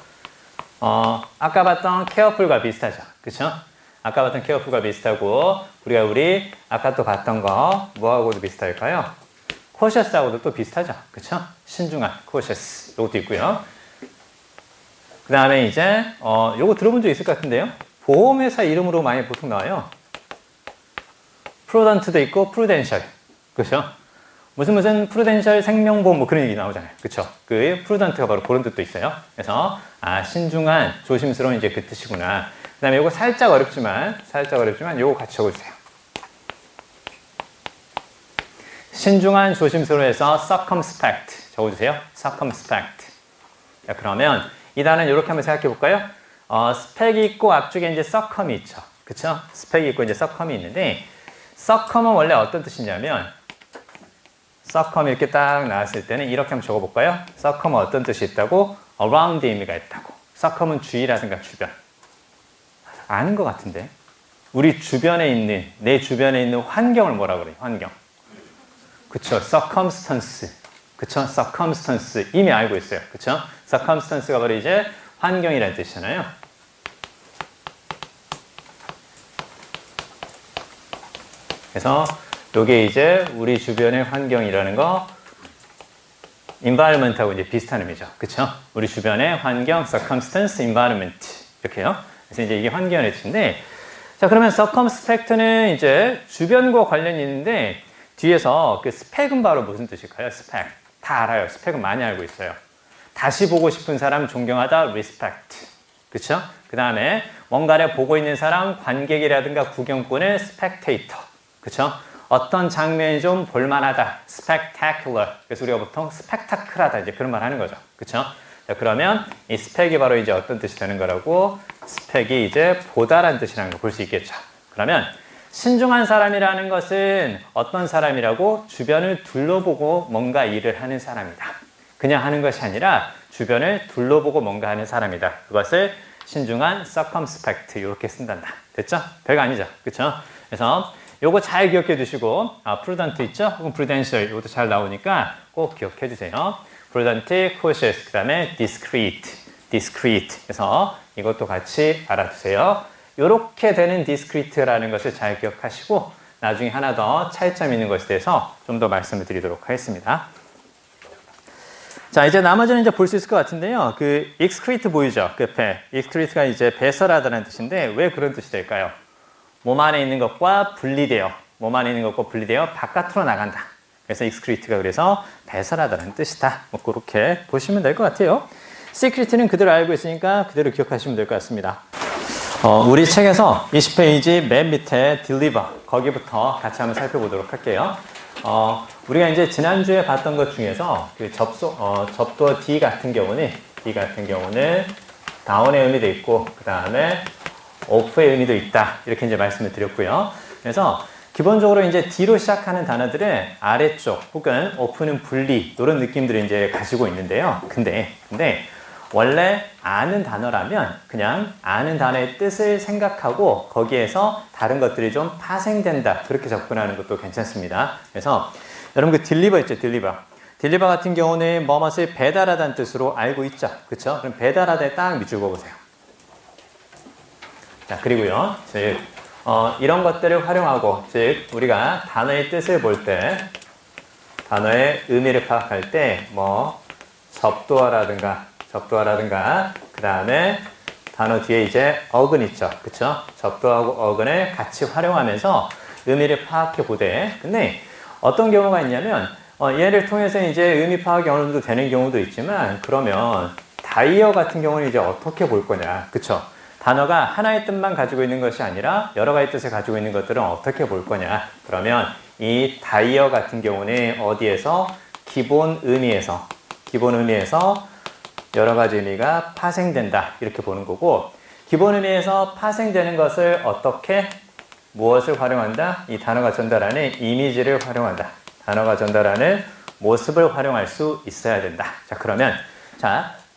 아까 봤던 careful과 비슷하죠. 그쵸? 아까 봤던 careful과 비슷하고, 우리 아까 또 봤던 거 뭐하고도 비슷할까요? cautious하고도 또 비슷하죠. 그쵸? 신중한, cautious 이것도 있고요. 그 다음에 이제 요거 들어본 적 있을 것 같은데요. 보험회사 이름으로 많이 보통 나와요. prudent도 있고 prudential. 그렇죠? 무슨 prudential 생명보험 뭐 그런 얘기 나오잖아요. 그렇죠? 그 prudent가 바로 그런 뜻도 있어요. 그래서 신중한, 조심스러운 이제 그 뜻이구나. 그 다음에 요거 살짝 어렵지만 요거 같이 적어주세요. 신중한, 조심스러워해서 circumspect 적어주세요. circumspect. 자, 그러면 이 단어는 이렇게 한번 생각해 볼까요? 스펙이 있고 앞쪽에 이제 circum이 있죠. 그쵸? 스펙이 있고 이제 circum이 있는데, circum은 원래 어떤 뜻이냐면, circum 이렇게 딱 나왔을 때는 이렇게 한번 적어 볼까요? circum은 어떤 뜻이 있다고? around 의미가 있다고. circum은 주위라든가 주변. 아는 것 같은데? 우리 주변에 있는, 내 주변에 있는 환경을 뭐라 그래요? 환경. 그쵸? circumstance. 그쵸? circumstance. 이미 알고 있어요. 그쵸? circumstance가 바로 이제 환경이라는 뜻이잖아요. 그래서 요게 이제 우리 주변의 환경이라는 거 environment하고 이제 비슷한 의미죠. 그쵸? 우리 주변의 환경, circumstance, environment. 이렇게요. 그래서 이제 이게 환기연의 뜻인데, 자, 그러면 circumspect는 이제 주변과 관련이 있는데, 뒤에서 그 spec은 바로 무슨 뜻일까요? spec. 다 알아요. spec은 많이 알고 있어요. 다시 보고 싶은 사람 존경하다, respect. 그쵸? 그 다음에 뭔가를 보고 있는 사람, 관객이라든가 구경꾼을 spectator. 그쵸? 어떤 장면이 좀 볼만하다, spectacular. 그래서 우리가 보통 spectacle하다 이제 그런 말 하는 거죠. 그쵸? 자, 그러면 이 spec이 바로 이제 어떤 뜻이 되는 거라고? spec이 이제 보다란 뜻이라는 걸 볼 수 있겠죠. 그러면 신중한 사람이라는 것은 어떤 사람이라고? 주변을 둘러보고 뭔가 일을 하는 사람이다. 그냥 하는 것이 아니라 주변을 둘러보고 뭔가 하는 사람이다. 그것을 신중한 circumspect 이렇게 쓴단다. 됐죠? 별거 아니죠. 그쵸? 그래서 요거 잘 기억해 두시고, prudent 있죠? 혹은 prudential 이것도 잘 나오니까 꼭 기억해 주세요. prudent, cautious, 그 다음에 discreet. 그래서 이것도 같이 알아두세요. 요렇게 되는 discreet라는 것을 잘 기억하시고, 나중에 하나 더 차이점 있는 것에 대해서 좀 더 말씀을 드리도록 하겠습니다. 자, 이제 나머지는 이제 볼 수 있을 것 같은데요. 그 excrete 보이죠? 그 배. excrete가 이제 배설하다는 뜻인데, 왜 그런 뜻이 될까요? 몸 안에 있는 것과 분리되어, 바깥으로 나간다. 그래서 excrete가 그래서 배설하다는 뜻이다. 뭐 그렇게 보시면 될 것 같아요. secret는 그대로 알고 있으니까 그대로 기억하시면 될 것 같습니다. 우리 책에서 20페이지 맨 밑에 deliver, 거기부터 같이 한번 살펴보도록 할게요. 우리가 이제 지난주에 봤던 것 중에서 그 접두어 D 같은 경우는 down의 의미도 있고, 그 다음에 off의 의미도 있다. 이렇게 이제 말씀을 드렸고요. 그래서 기본적으로 이제 D로 시작하는 단어들은 아래쪽 혹은 off는 분리, 이런 느낌들을 이제 가지고 있는데요. 근데 원래 아는 단어라면 그냥 아는 단어의 뜻을 생각하고 거기에서 다른 것들이 좀 파생된다. 그렇게 접근하는 것도 괜찮습니다. 그래서 여러분 그 deliver 있죠, deliver. deliver 같은 경우는 뭐뭇을 배달하다는 뜻으로 알고 있죠. 그쵸? 그럼 배달하다에 딱 밑줄 그어보세요. 자, 그리고요, 즉, 이런 것들을 활용하고, 즉, 우리가 단어의 뜻을 볼 때, 단어의 의미를 파악할 때, 접두어라든가, 그 다음에 단어 뒤에 이제 어근 있죠. 그쵸? 접두어하고 어근을 같이 활용하면서 의미를 파악해 보되, 근데 어떤 경우가 있냐면, 얘를 통해서 이제 의미 파악이 어느 정도 되는 경우도 있지만, 그러면 다이어 같은 경우는 이제 어떻게 볼 거냐. 그쵸? 단어가 하나의 뜻만 가지고 있는 것이 아니라 여러 가지 뜻을 가지고 있는 것들은 어떻게 볼 거냐. 그러면 이 다이어 같은 경우는 어디에서? 기본 의미에서 여러 가지 의미가 파생된다. 이렇게 보는 거고, 기본 의미에서 파생되는 것을 어떻게, 무엇을 활용한다? 이 단어가 전달하는 이미지를 활용한다. 단어가 전달하는 모습을 활용할 수 있어야 된다. 자, 그러면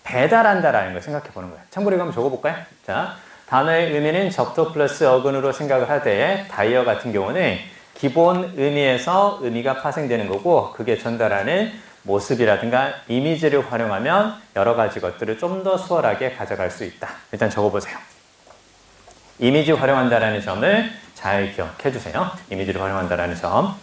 배달한다라는 걸 생각해 보는 거예요. 참고로 이거 한번 적어볼까요? 자, 단어의 의미는 접두 플러스 어근으로 생각을 하되, 다이어 같은 경우는 기본 의미에서 의미가 파생되는 거고, 그게 전달하는 모습이라든가 이미지를 활용하면 여러 가지 것들을 좀 더 수월하게 가져갈 수 있다. 일단 적어보세요. 이미지 활용한다라는 점을 잘 기억해 주세요. 이미지를 활용한다라는 점.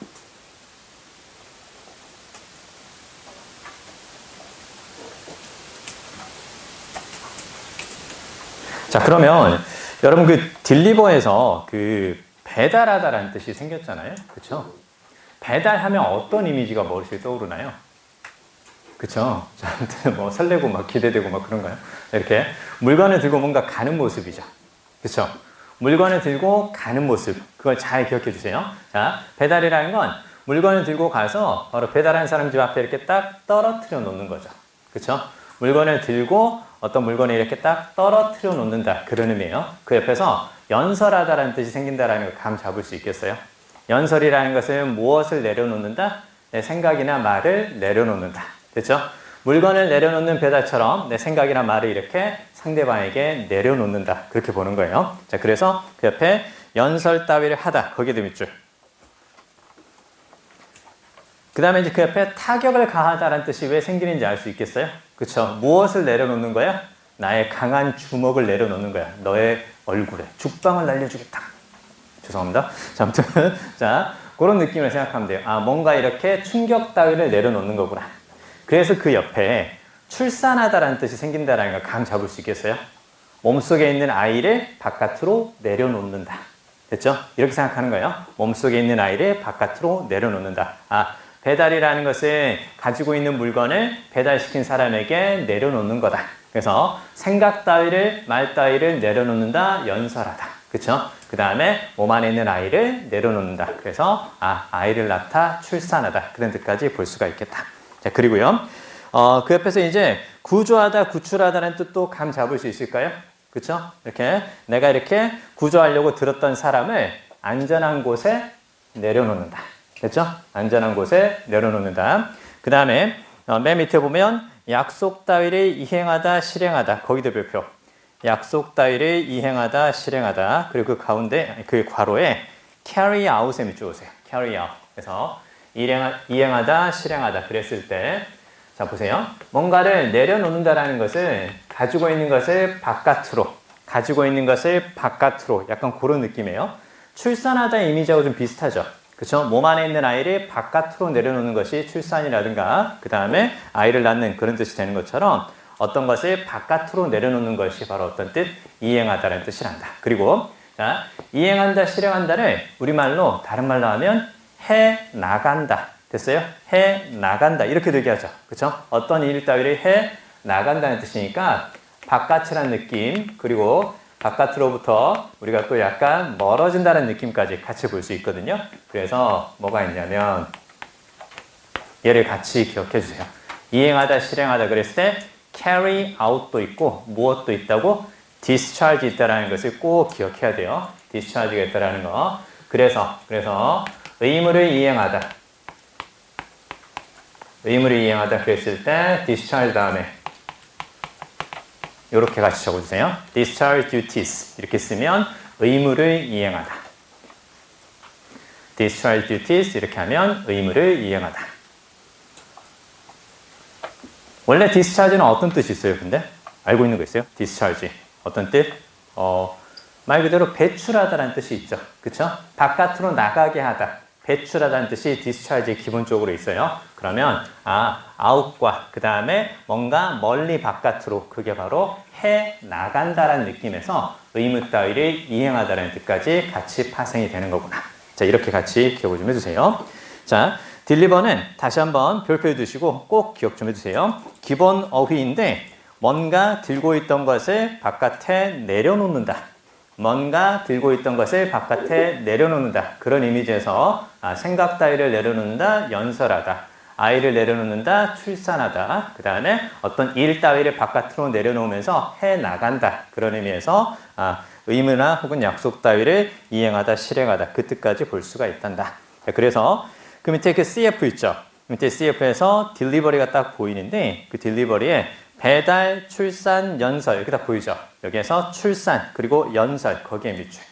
자, 그러면 여러분 그 딜리버에서 그 배달하다라는 뜻이 생겼잖아요. 그쵸? 배달하면 어떤 이미지가 머릿속에 떠오르나요? 그쵸? 저한테 설레고 막 기대되고 막 그런가요? 이렇게 물건을 들고 뭔가 가는 모습이죠. 그쵸? 물건을 들고 가는 모습. 그걸 잘 기억해 주세요. 자, 배달이라는 건 물건을 들고 가서 바로 배달하는 사람 집 앞에 이렇게 딱 떨어뜨려 놓는 거죠. 그쵸? 물건을 들고 어떤 물건을 이렇게 딱 떨어뜨려 놓는다. 그런 의미예요. 그 옆에서 연설하다라는 뜻이 생긴다라는 걸 감 잡을 수 있겠어요? 연설이라는 것은 무엇을 내려놓는다? 내 생각이나 말을 내려놓는다. 됐죠? 물건을 내려놓는 배달처럼 내 생각이나 말을 이렇게 상대방에게 내려놓는다. 그렇게 보는 거예요. 자, 그래서 그 옆에 연설 따위를 하다. 거기에도 밑줄. 그 다음에 이제 그 옆에 타격을 가하다라는 뜻이 왜 생기는지 알 수 있겠어요? 그쵸? 무엇을 내려놓는 거야? 나의 강한 주먹을 내려놓는 거야. 너의 얼굴에 죽방을 날려주겠다. 죄송합니다. 자, 아무튼 자, 그런 느낌을 생각하면 돼요. 아, 뭔가 이렇게 충격 따위를 내려놓는 거구나. 그래서 그 옆에 출산하다라는 뜻이 생긴다라는 걸 감 잡을 수 있겠어요? 몸속에 있는 아이를 바깥으로 내려놓는다. 됐죠? 이렇게 생각하는 거예요. 몸속에 있는 아이를 바깥으로 내려놓는다. 배달이라는 것은 가지고 있는 물건을 배달시킨 사람에게 내려놓는 거다. 그래서 생각 따위를, 말 따위를 내려놓는다, 연설하다. 그쵸? 그 다음에 몸 안에 있는 아이를 내려놓는다. 그래서 아이를 낳다, 출산하다. 그런 뜻까지 볼 수가 있겠다. 자, 그리고요. 그 옆에서 이제 구조하다, 구출하다는 뜻도 감 잡을 수 있을까요? 그쵸? 이렇게 내가 이렇게 구조하려고 들었던 사람을 안전한 곳에 내려놓는다. 됐죠? 안전한 곳에 내려놓는다. 그 다음에 맨 밑에 보면 약속 따위를 이행하다, 실행하다. 거기도 별표. 약속 따위를 이행하다, 실행하다. 그리고 그 가운데 그 괄호에 carry out에 밑줄 오세요. carry out. 그래서 이행하다, 실행하다. 그랬을 때 자, 보세요. 뭔가를 내려놓는다라는 것은 가지고 있는 것을 바깥으로, 약간 그런 느낌이에요. 출산하다 이미지하고 좀 비슷하죠. 그렇죠? 몸 안에 있는 아이를 바깥으로 내려놓는 것이 출산이라든가 그 다음에 아이를 낳는 그런 뜻이 되는 것처럼 어떤 것을 바깥으로 내려놓는 것이 바로 어떤 뜻? 이행하다라는 뜻이란다. 그리고 자, 이행한다, 실행한다를 우리말로 다른 말로 하면 해 나간다. 됐어요? 해 나간다. 이렇게 얘기하죠. 그렇죠? 어떤 일 따위를 해 나간다는 뜻이니까 바깥이라는 느낌, 그리고 바깥으로부터 우리가 또 약간 멀어진다는 느낌까지 같이 볼 수 있거든요. 그래서 뭐가 있냐면 얘를 같이 기억해 주세요. 이행하다, 실행하다 그랬을 때 carry out도 있고 무엇도 있다고 discharge 있다라는 것을 꼭 기억해야 돼요. discharge가 있다라는 거. 그래서 의무를 이행하다. 의무를 이행하다 그랬을 때 discharge 다음에 이렇게 같이 적어주세요. discharge duties 이렇게 쓰면 의무를 이행하다. discharge duties 이렇게 하면 의무를 이행하다. 원래 discharge는 어떤 뜻이 있어요? 근데 알고 있는 거 있어요? discharge 어떤 뜻? 말 그대로 배출하다라는 뜻이 있죠. 그렇죠? 바깥으로 나가게 하다. 배출하다는 뜻이 discharge에 기본적으로 있어요. 그러면 out과 그 다음에 뭔가 멀리 바깥으로 그게 바로 해 나간다라는 느낌에서 의무 따위를 이행하다라는 뜻까지 같이 파생이 되는 거구나. 자, 이렇게 같이 기억을 좀 해주세요. 자, deliver는 다시 한번 별표해 두시고 꼭 기억 좀 해주세요. 기본 어휘인데 뭔가 들고 있던 것을 바깥에 내려놓는다. 뭔가 들고 있던 것을 바깥에 내려놓는다. 그런 이미지에서 생각 따위를 내려놓는다, 연설하다. 아이를 내려놓는다, 출산하다. 그 다음에 어떤 일 따위를 바깥으로 내려놓으면서 해나간다. 그런 의미에서 의무나 혹은 약속 따위를 이행하다, 실행하다. 그 뜻까지 볼 수가 있단다. 그래서 그 밑에 그 CF 있죠. 밑에 CF에서 딜리버리가 딱 보이는데 그 딜리버리에 배달, 출산, 연설 이렇게 다 보이죠. 여기에서 출산 그리고 연설 거기에 밑줄.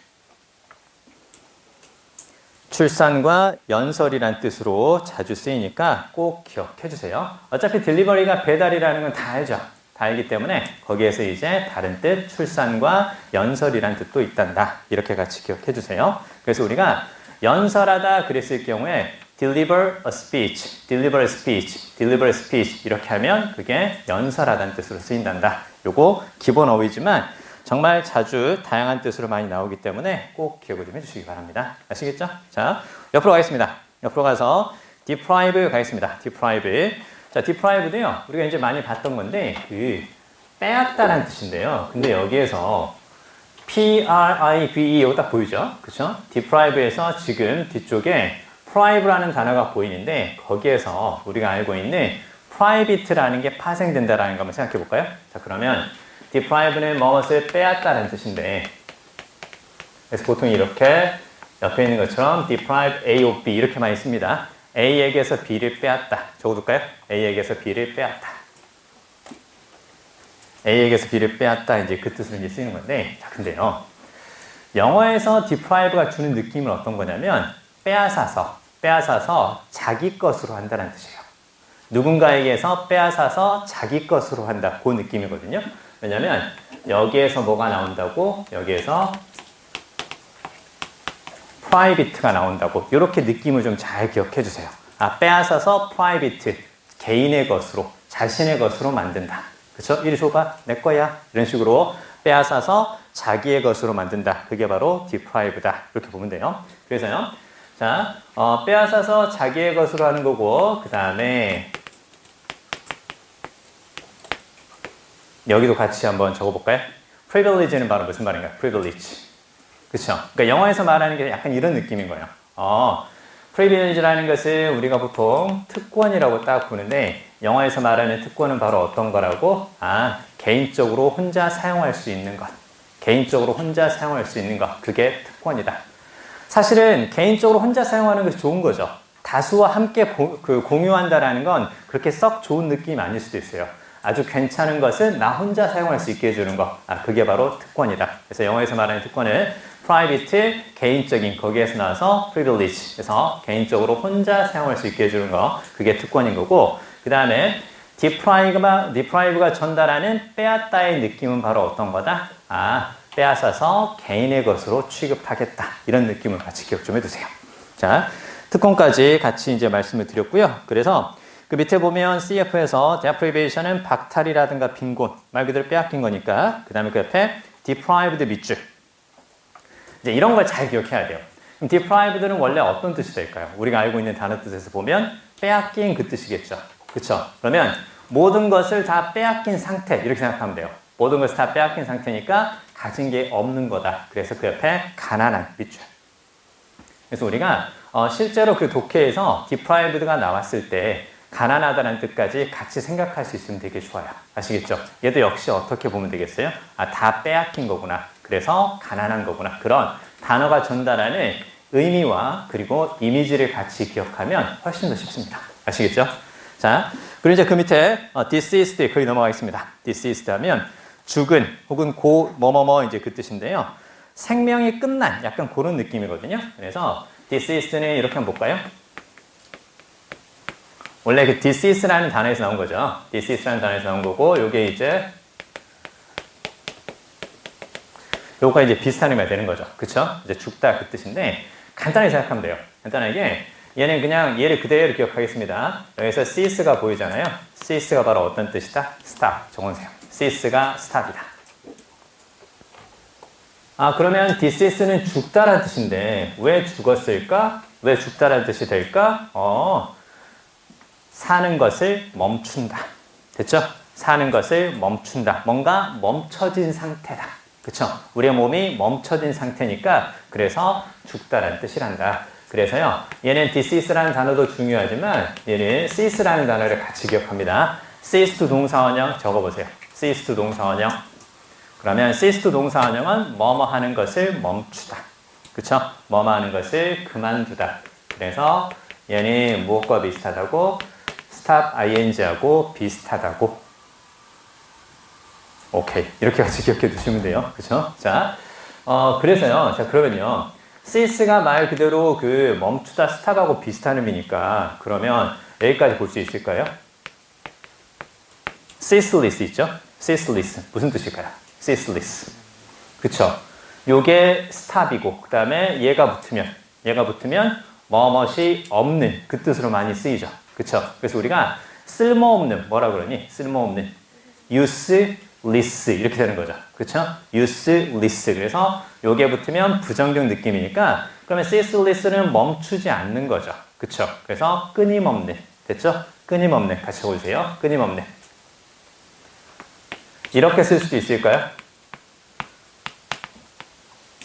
출산과 연설이란 뜻으로 자주 쓰이니까 꼭 기억해 주세요. 어차피 딜리버리가 배달이라는 건 다 알죠. 다 알기 때문에 거기에서 이제 다른 뜻 출산과 연설이란 뜻도 있단다. 이렇게 같이 기억해 주세요. 그래서 우리가 연설하다 그랬을 경우에 deliver a speech, deliver a speech, deliver a speech 이렇게 하면 그게 연설하다는 뜻으로 쓰인단다. 요거 기본 어휘지만 정말 자주 다양한 뜻으로 많이 나오기 때문에 꼭 기억을 좀 해주시기 바랍니다. 아시겠죠? 자, 옆으로 가겠습니다. 옆으로 가서 deprive 가겠습니다. deprive. 자, deprive도요. 우리가 이제 많이 봤던 건데 그 빼앗다라는 뜻인데요. 근데 여기에서 P-R-I-V-E 이거 딱 보이죠? 그쵸? deprive에서 지금 뒤쪽에 prive라는 단어가 보이는데 거기에서 우리가 알고 있는 private라는 게 파생된다라는 거 한번 생각해 볼까요? 자, 그러면 deprive는 무엇을 빼앗다라는 뜻인데 그래서 보통 이렇게 옆에 있는 것처럼 deprive A of B 이렇게 많이 씁니다. A에게서 B를 빼앗다. 적어둘까요? A에게서 B를 빼앗다. A에게서 B를 빼앗다 이제 그 뜻으로 이제 쓰이는 건데 자, 근데요. 영어에서 deprive가 주는 느낌은 어떤 거냐면 빼앗아서 자기 것으로 한다는 뜻이에요. 누군가에게서 빼앗아서 자기 것으로 한다. 그 느낌이거든요. 왜냐면 여기에서 뭐가 나온다고? 여기에서 private가 나온다고. 이렇게 느낌을 좀 잘 기억해 주세요. 빼앗아서 private, 개인의 것으로, 자신의 것으로 만든다. 그렇죠? 이리 줘봐, 내 거야. 이런 식으로 빼앗아서 자기의 것으로 만든다. 그게 바로 deprive다. 이렇게 보면 돼요. 그래서요. 자, 빼앗아서 자기의 것으로 하는 거고, 그 다음에 여기도 같이 한번 적어볼까요? privilege는 바로 무슨 말인가요? privilege. 그쵸? 그러니까 영어에서 말하는 게 약간 이런 느낌인 거예요. privilege라는 것을 우리가 보통 특권이라고 딱 보는데, 영어에서 말하는 특권은 바로 어떤 거라고? 개인적으로 혼자 사용할 수 있는 것. 개인적으로 혼자 사용할 수 있는 것. 그게 특권이다. 사실은 개인적으로 혼자 사용하는 것이 좋은 거죠. 다수와 함께 공유한다라는 건 그렇게 썩 좋은 느낌이 아닐 수도 있어요. 아주 괜찮은 것을 나 혼자 사용할 수 있게 해주는 것. 그게 바로 특권이다. 그래서 영어에서 말하는 특권은 private, 개인적인, 거기에서 나와서 privilege, 그래서 개인적으로 혼자 사용할 수 있게 해주는 거. 그게 특권인 거고, 그 다음에 deprive가 전달하는 빼앗다의 느낌은 바로 어떤 거다? 빼앗아서 개인의 것으로 취급하겠다. 이런 느낌을 같이 기억 좀 해두세요. 자, 특권까지 같이 이제 말씀을 드렸고요. 그래서 그 밑에 보면 CF에서 deprivation은 박탈이라든가 빈곤, 말 그대로 빼앗긴 거니까. 그 다음에 그 옆에 deprived 밑줄. 이제 이런 걸 잘 기억해야 돼요. 그럼 deprived는 원래 어떤 뜻이 될까요? 우리가 알고 있는 단어 뜻에서 보면 빼앗긴 그 뜻이겠죠. 그쵸? 그러면 모든 것을 다 빼앗긴 상태, 이렇게 생각하면 돼요. 모든 것을 다 빼앗긴 상태니까 가진 게 없는 거다. 그래서 그 옆에 가난한 밑줄. 그래서 우리가 실제로 그 독해에서 deprived가 나왔을 때 가난하다는 뜻까지 같이 생각할 수 있으면 되게 좋아요. 아시겠죠? 얘도 역시 어떻게 보면 되겠어요? 다 빼앗긴 거구나. 그래서 가난한 거구나. 그런 단어가 전달하는 의미와 그리고 이미지를 같이 기억하면 훨씬 더 쉽습니다. 아시겠죠? 자, 그리고 이제 그 밑에 deceased 거기 넘어가겠습니다. deceased 하면 죽은 혹은 뭐뭐뭐 이제 그 뜻인데요. 생명이 끝난 약간 그런 느낌이거든요. 그래서 deceased는 이렇게 한번 볼까요? 원래 그 decease라는 단어에서 나온 거죠. decease라는 단어에서 나온 거고, 요게 이제 요거가 이제 비슷한 의미가 되는 거죠. 그쵸? 이제 죽다 그 뜻인데, 간단하게 생각하면 돼요. 간단하게. 얘는 그냥 얘를 그대로 기억하겠습니다. 여기서 cease가 보이잖아요. cease가 바로 어떤 뜻이다? stop. 적어주세요. cease가 stop이다. 그러면 decease는 죽다라는 뜻인데, 왜 죽었을까? 왜 죽다라는 뜻이 될까? 사는 것을 멈춘다. 됐죠? 사는 것을 멈춘다. 뭔가 멈춰진 상태다. 그쵸? 우리의 몸이 멈춰진 상태니까 그래서 죽다라는 뜻이란다. 그래서요, 얘는 decease라는 단어도 중요하지만 얘는 cease라는 단어를 같이 기억합니다. cease to 동사원형 적어보세요. cease to 동사원형. 그러면 cease to 동사원형은 뭐뭐 하는 것을 멈추다. 그쵸? 뭐뭐 하는 것을 그만두다. 그래서 얘는 무엇과 비슷하다고? stop ing하고 비슷하다고. 오케이. 이렇게 같이 기억해 두시면 돼요. 그쵸? 자, 그래서요. 자, 그러면요. cease가 말 그대로 그 멈추다, stop하고 비슷한 의미니까 그러면 여기까지 볼 수 있을까요? ceaseless 있죠? ceaseless. 무슨 뜻일까요? ceaseless. 그쵸? 요게 stop이고, 그 다음에 얘가 붙으면 뭐뭇이 없는 그 뜻으로 많이 쓰이죠. 그쵸? 그래서 우리가 쓸모없는, 뭐라 그러니? 쓸모없는. useless. 이렇게 되는 거죠. 그쵸? useless. 그래서 요게 붙으면 부정적 느낌이니까, 그러면 ceaseless는 멈추지 않는 거죠. 그쵸? 그래서 끊임없는. 됐죠? 끊임없는. 같이 적어주세요. 끊임없는. 이렇게 쓸 수도 있을까요?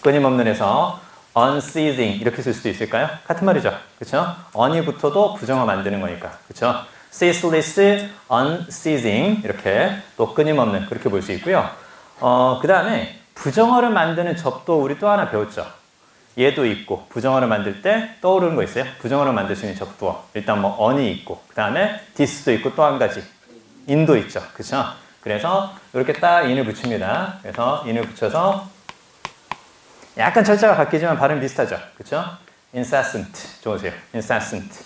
끊임없는에서 unceasing 이렇게 쓸 수도 있을까요? 같은 말이죠. 그쵸? on이 붙어도 부정어 만드는 거니까. 그쵸? ceaseless, unceasing 이렇게 또 끊임없는 그렇게 볼 수 있고요. 그 다음에 부정어를 만드는 접도 우리 또 하나 배웠죠. 얘도 있고 부정어를 만들 때 떠오르는 거 있어요? 부정어를 만들 수 있는 접두어. 일단 뭐 on이 있고 그 다음에 this도 있고 또 한 가지 in도 있죠. 그쵸? 그래서 이렇게 딱 in을 붙입니다. 그래서 in을 붙여서 약간 철자가 바뀌지만 발음 비슷하죠. 그쵸? incessant. 좋으세요. incessant.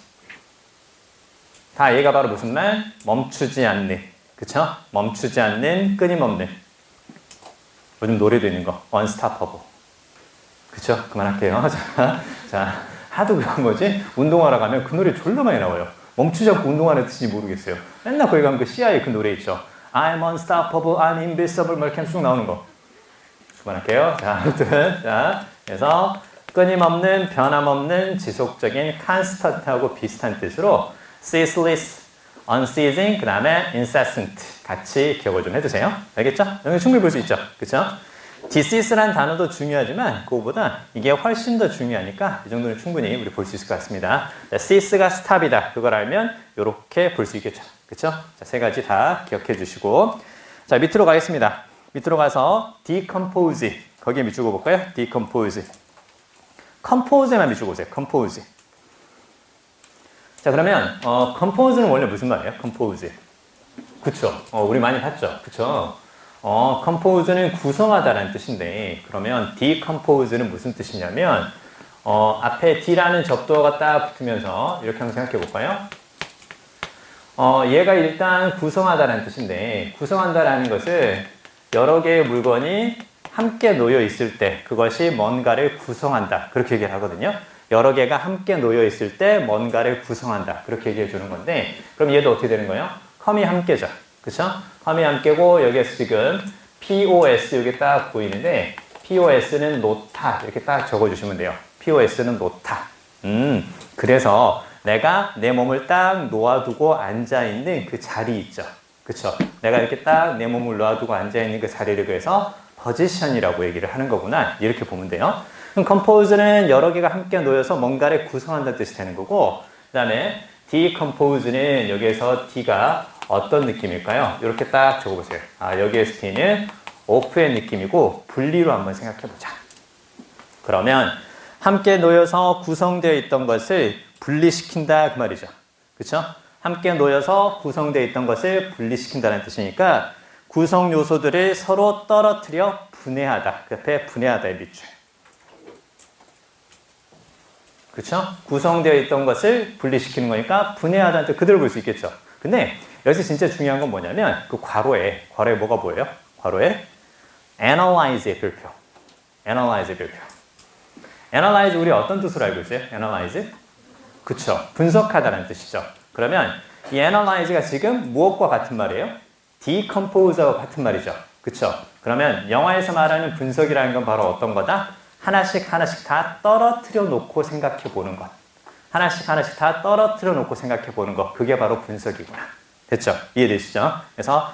다 얘가 바로 무슨 말? 멈추지 않는. 그쵸? 멈추지 않는, 끊임없는. 요즘 노래도 있는 거. unstoppable. 그쵸? 그만할게요. 자, 하도 운동하러 가면 그 노래 졸라 많이 나와요. 멈추지 않고 운동하는 뜻인지 모르겠어요. 맨날 거기 가면 그 CIA 그 노래 있죠. I'm unstoppable, I'm invincible, 뭐 이렇게 쭉 나오는 거. 그만할게요. 자, 아무튼 자, 그래서 끊임없는, 변함없는, 지속적인 constant하고 비슷한 뜻으로 ceaseless, unceasing, 그 다음에 incessant 같이 기억을 좀 해두세요. 알겠죠? 여기 충분히 볼 수 있죠? 그쵸? disease라는 단어도 중요하지만 그거보다 이게 훨씬 더 중요하니까 이 정도는 충분히 우리 볼 수 있을 것 같습니다. cease가 stop이다. 그걸 알면 이렇게 볼 수 있겠죠? 그쵸? 자, 세 가지 다 기억해 주시고 자, 밑으로 가겠습니다. 밑으로 가서 decompose 거기에 밑줄 볼까요? decompose compose에만 밑줄 보세요. compose 자, 그러면 compose는 원래 무슨 말이에요? compose 그쵸? 우리 많이 봤죠? 그쵸? compose는 구성하다라는 뜻인데 그러면 decompose는 무슨 뜻이냐면 앞에 D라는 접두어가 딱 붙으면서 이렇게 한번 생각해 볼까요? 얘가 일단 구성하다라는 뜻인데 구성한다라는 것을 여러 개의 물건이 함께 놓여 있을 때 그것이 뭔가를 구성한다 그렇게 얘기를 하거든요. 여러 개가 함께 놓여 있을 때 뭔가를 구성한다 그렇게 얘기해 주는 건데 그럼 얘도 어떻게 되는 거예요? 컴이 함께죠. 그쵸? 컴이 함께고 여기에서 지금 POS 여기 딱 보이는데 POS는 놓다 이렇게 딱 적어주시면 돼요. POS는 놓다. 그래서 내가 내 몸을 딱 놓아두고 앉아있는 그 자리 있죠. 그쵸? 내가 이렇게 딱 내 몸을 놓아두고 앉아있는 그 자리를 그래서 포지션이라고 얘기를 하는 거구나. 이렇게 보면 돼요. 그럼 compose는 여러 개가 함께 놓여서 뭔가를 구성한다는 뜻이 되는 거고 그 다음에 decompose는 여기에서 D가 어떤 느낌일까요? 이렇게 딱 적어보세요. 여기에서 D는 off의 느낌이고 분리로 한번 생각해보자. 그러면 함께 놓여서 구성되어 있던 것을 분리시킨다 그 말이죠. 그렇죠? 함께 놓여서 구성되어 있던 것을 분리시킨다는 뜻이니까 구성 요소들을 서로 떨어뜨려 분해하다. 그 옆에 분해하다의 밑줄. 그렇죠? 구성되어 있던 것을 분리시키는 거니까 분해하다는 뜻 그대로 볼 수 있겠죠. 근데 여기서 진짜 중요한 건 뭐냐면 그 괄호에 뭐가 보여요? 괄호에 analyze의 별표. analyze의 별표. analyze 우리 어떤 뜻으로 알고 있어요? analyze? 그쵸. 분석하다는 뜻이죠. 그러면 이 analyze가 지금 무엇과 같은 말이에요? decompose와 같은 말이죠. 그쵸. 그러면 영화에서 말하는 분석이라는 건 바로 어떤 거다? 하나씩 다 떨어뜨려 놓고 생각해 보는 것. 하나씩 다 떨어뜨려 놓고 생각해 보는 것. 그게 바로 분석이구나. 됐죠? 이해되시죠? 그래서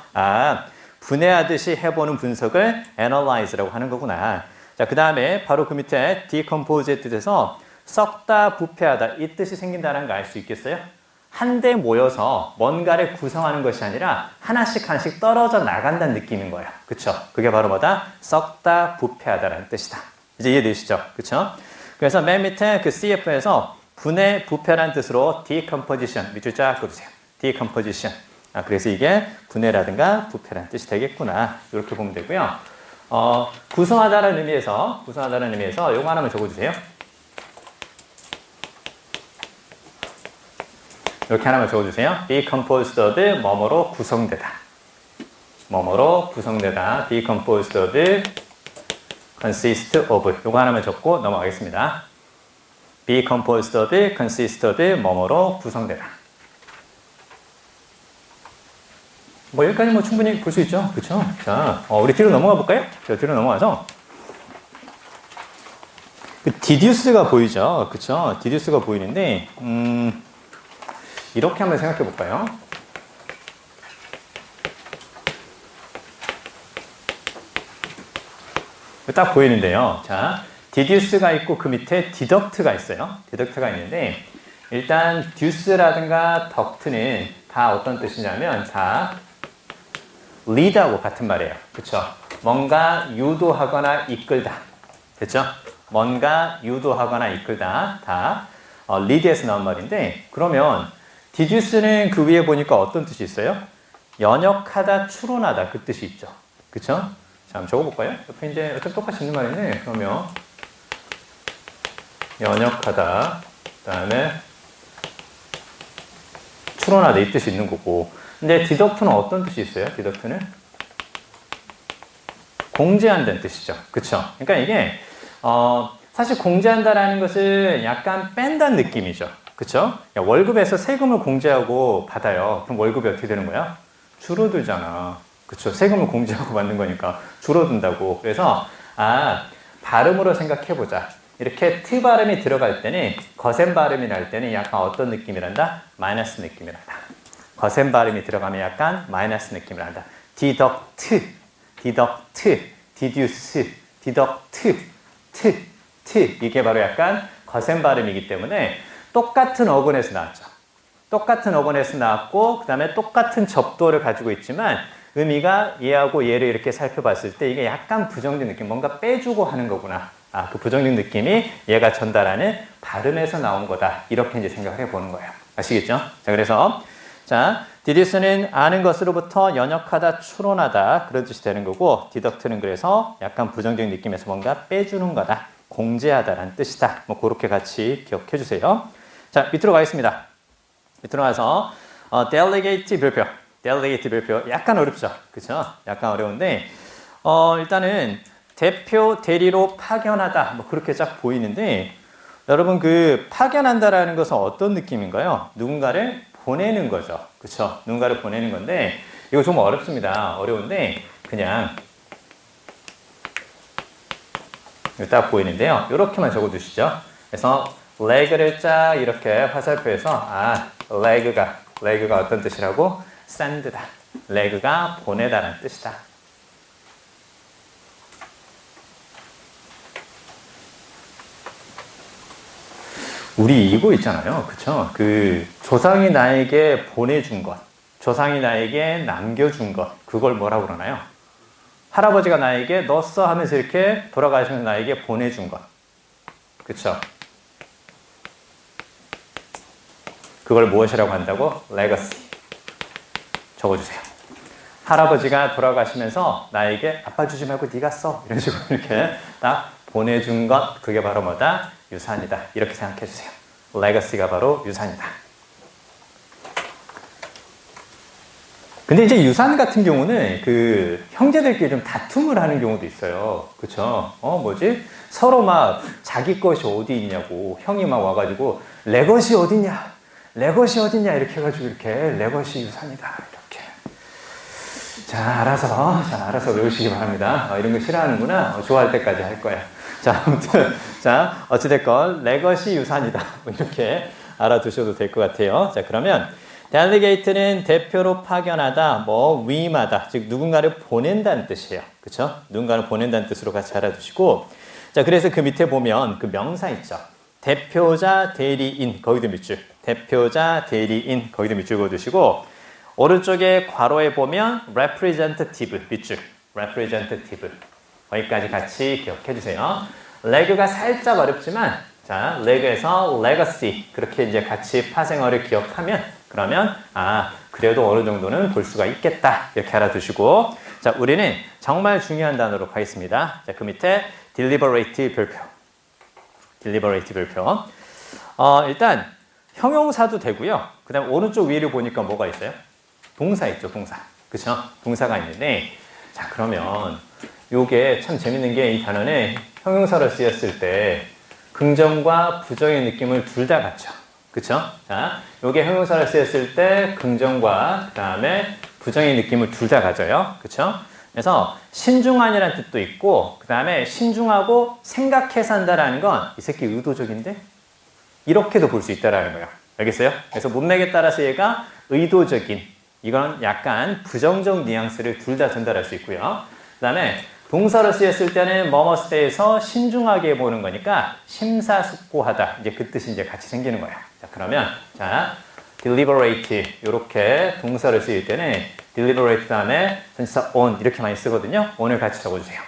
분해하듯이 해보는 분석을 analyze라고 하는 거구나. 자, 그 다음에 바로 그 밑에 decompose의 뜻에서 썩다, 부패하다 이 뜻이 생긴다는 거 알 수 있겠어요? 한데 모여서 뭔가를 구성하는 것이 아니라 하나씩 떨어져 나간다는 느낌인 거예요. 그쵸? 그게 바로 뭐다? 썩다, 부패하다라는 뜻이다. 이제 이해되시죠? 그쵸? 그래서 맨 밑에 그 CF에서 분해, 부패라는 뜻으로 decomposition 밑줄 쫙 그어주세요. decomposition. 그래서 이게 분해라든가 부패라는 뜻이 되겠구나. 이렇게 보면 되고요. 구성하다라는 의미에서 요거 하나만 적어주세요. 이렇게 하나만 적어주세요. be composed of 뭐뭐로 구성되다. be composed of consist of 요거 하나만 적고 넘어가겠습니다. be composed of consist of 뭐뭐로 구성되다. 여기까지 충분히 볼 수 있죠. 그쵸? 자, 우리 뒤로 넘어가 볼까요? 뒤로 넘어가서 deduce가 보이죠. 그쵸? deduce가 보이는데 이렇게 한번 생각해 볼까요? 딱 보이는데요. 자, deduce가 있고 그 밑에 deduct가 있어요. deduct가 있는데 일단 duce라든가 duct는 다 어떤 뜻이냐면 다 lead하고 같은 말이에요. 그쵸? 뭔가 유도하거나 이끌다. 됐죠? 뭔가 유도하거나 이끌다. 다 lead에서 나온 말인데 그러면 deduce는 그 위에 보니까 어떤 뜻이 있어요? 연역하다, 추론하다 그 뜻이 있죠. 그쵸? 자, 한번 적어볼까요? 옆에 이제 어차피 똑같이 있는 말이네. 그러면 연역하다, 그 다음에 추론하다 이 뜻이 있는 거고 근데 deduct는 어떤 뜻이 있어요? deduct는 공제한다는 뜻이죠. 그쵸? 그러니까 이게 사실 공제한다라는 것은 약간 뺀다는 느낌이죠. 그쵸? 월급에서 세금을 공제하고 받아요. 그럼 월급이 어떻게 되는 거야? 줄어들잖아. 그쵸? 세금을 공제하고 받는 거니까 줄어든다고. 그래서 발음으로 생각해보자. 이렇게 트 발음이 들어갈 때는 거센 발음이 날 때는 약간 어떤 느낌이란다? 마이너스 느낌이란다. 거센 발음이 들어가면 약간 마이너스 느낌을 한다. 디덕트, 디듀스, 디덕트, 트. 이게 바로 약간 거센 발음이기 때문에 똑같은 어근에서 나왔죠. 똑같은 어근에서 나왔고 그 다음에 똑같은 접두어를 가지고 있지만 의미가 얘하고 얘를 이렇게 살펴봤을 때 이게 약간 부정적 느낌, 뭔가 빼주고 하는 거구나. 그 부정적 느낌이 얘가 전달하는 발음에서 나온 거다. 이렇게 이제 생각을 해보는 거예요. 아시겠죠? 자, 그래서 디듀스는 아는 것으로부터 연역하다, 추론하다 그런 뜻이 되는 거고 디덕트는 그래서 약간 부정적 느낌에서 뭔가 빼주는 거다. 공제하다라는 뜻이다. 뭐 그렇게 같이 기억해 주세요. 자, 밑으로 가겠습니다. 밑으로 가서 delegate 별표. delegate 별표 약간 어렵죠. 그렇죠? 약간 어려운데 일단은 대표 대리로 파견하다 뭐 그렇게 쫙 보이는데 여러분 그 파견한다라는 것은 어떤 느낌인가요? 누군가를 보내는 거죠. 그렇죠? 누군가를 보내는 건데 이거 좀 어렵습니다. 어려운데 그냥 이거 딱 보이는데요. 이렇게만 적어두시죠. 그래서 leg를 쫙 이렇게 화살표에서 leg가 어떤 뜻이라고? send다. leg가 보내다라는 뜻이다. 우리 이거 있잖아요. 그쵸? 그 조상이 나에게 보내준 것, 조상이 나에게 남겨준 것, 그걸 뭐라고 그러나요? 할아버지가 나에게 너 써 하면서 이렇게 돌아가시면서 나에게 보내준 것. 그쵸? 그걸 무엇이라고 한다고? legacy. 적어주세요. 할아버지가 돌아가시면서 나에게 아빠 주지 말고 네가 써. 이런 식으로 이렇게 딱 보내준 것, 그게 바로 뭐다? 유산이다. 이렇게 생각해 주세요. legacy가 바로 유산이다. 근데 이제 유산 같은 경우는 그 형제들끼리 좀 다툼을 하는 경우도 있어요. 그쵸? 서로 막 자기 것이 어디 있냐고 형이 막 와가지고 레것이 어디냐? 레것이 어디냐? 이렇게 해가지고 이렇게 레것이 유산이다. 이렇게. 자, 알아서 외우시기 바랍니다. 이런 거 싫어하는구나. 좋아할 때까지 할 거야. 자, 아무튼, 어찌됐건, 레것이 유산이다. 이렇게 알아두셔도 될 것 같아요. 자, 그러면, delegate는 대표로 파견하다, 위임하다. 즉, 누군가를 보낸다는 뜻이에요. 그쵸? 누군가를 보낸다는 뜻으로 같이 알아두시고. 자, 그래서 그 밑에 보면 그 명사 있죠. 대표자, 대리인, 거기도 밑줄. 대표자, 대리인, 거기도 밑줄 그어두시고. 오른쪽에 괄호에 보면 representative, 밑줄. representative. 거기까지 같이 기억해 주세요. leg가 살짝 어렵지만, 자, leg에서 legacy. 그렇게 이제 같이 파생어를 기억하면, 그러면, 그래도 어느 정도는 볼 수가 있겠다. 이렇게 알아두시고. 자, 우리는 정말 중요한 단어로 가겠습니다. 자, 그 밑에 deliberate 별표. deliberate 별표. 일단, 형용사도 되고요. 그 다음 오른쪽 위를 보니까 뭐가 있어요? 동사 있죠, 동사. 그쵸? 동사가 있는데, 자, 그러면, 요게 참 재밌는 게 이 단어는 형용사로 쓰였을 때 긍정과 부정의 느낌을 둘 다 갖죠. 그쵸? 자, 요게 형용사로 쓰였을 때 긍정과 그 다음에 부정의 느낌을 둘 다 가져요. 그쵸? 그래서 신중한이라는 뜻도 있고 그 다음에 신중하고 생각해서 한다라는 건 이 새끼 의도적인데? 이렇게도 볼 수 있다라는 거예요. 알겠어요? 그래서 문맥에 따라서 얘가 의도적인 이건 약간 부정적 뉘앙스를 둘 다 전달할 수 있고요. 그 다음에 동사로 쓰였을 때는 뭐뭐스 때에서 신중하게 보는 거니까 심사숙고하다. 이제 그 뜻이 이제 같이 생기는 거예요. 자, 그러면 deliberate 이렇게 동사를 쓰일 때는 deliberate 다음에 전치사 on 이렇게 많이 쓰거든요. on을 같이 적어주세요.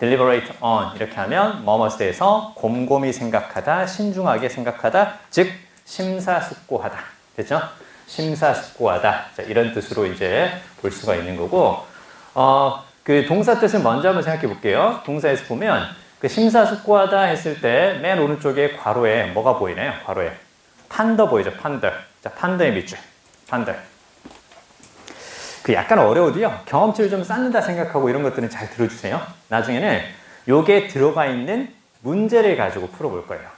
deliberate on 이렇게 하면 뭐뭐스 때에서 곰곰이 생각하다, 신중하게 생각하다, 즉 심사숙고하다. 됐죠? 심사숙고하다. 자, 이런 뜻으로 이제 볼 수가 있는 거고. 그 동사 뜻을 먼저 한번 생각해 볼게요. 동사에서 보면 그 심사숙고하다 했을 때 맨 오른쪽에 괄호에 뭐가 보이나요? 괄호에 판더 보이죠? 판더. 자, 판더의 밑줄. 판더. 그 약간 어려워도요. 경험치를 좀 쌓는다 생각하고 이런 것들은 잘 들어주세요. 나중에는 요게 들어가 있는 문제를 가지고 풀어볼 거예요.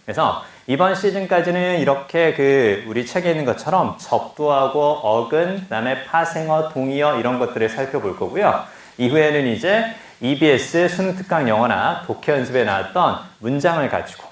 그래서 이번 시즌까지는 이렇게 그 우리 책에 있는 것처럼 접두하고 어근, 그다음에 파생어, 동의어 이런 것들을 살펴볼 거고요. 이후에는 이제 EBS 수능 특강 영어나 독해 연습에 나왔던 문장을 가지고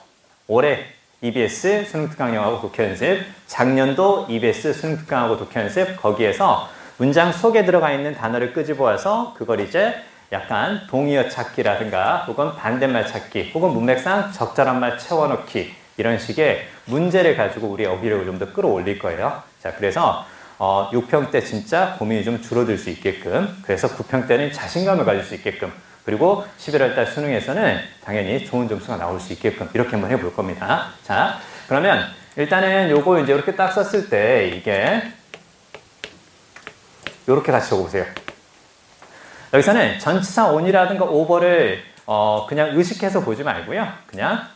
올해 EBS 수능 특강 영어하고 독해 연습, 작년도 EBS 수능 특강하고 독해 연습, 거기에서 문장 속에 들어가 있는 단어를 끄집어 와서 그걸 이제 약간 동의어 찾기라든가 혹은 반대말 찾기 혹은 문맥상 적절한 말 채워넣기 이런 식의 문제를 가지고 우리 어휘력을 좀 더 끌어올릴 거예요. 자, 그래서 6평 때 진짜 고민이 좀 줄어들 수 있게끔, 그래서 9평 때는 자신감을 가질 수 있게끔, 그리고 11월 달 수능에서는 당연히 좋은 점수가 나올 수 있게끔 이렇게 한번 해볼 겁니다. 자, 그러면 일단은 요거 이제 이렇게 딱 썼을 때 이게 이렇게 같이 적어보세요. 여기서는 전치사 on이라든가 over를 그냥 의식해서 보지 말고요. 그냥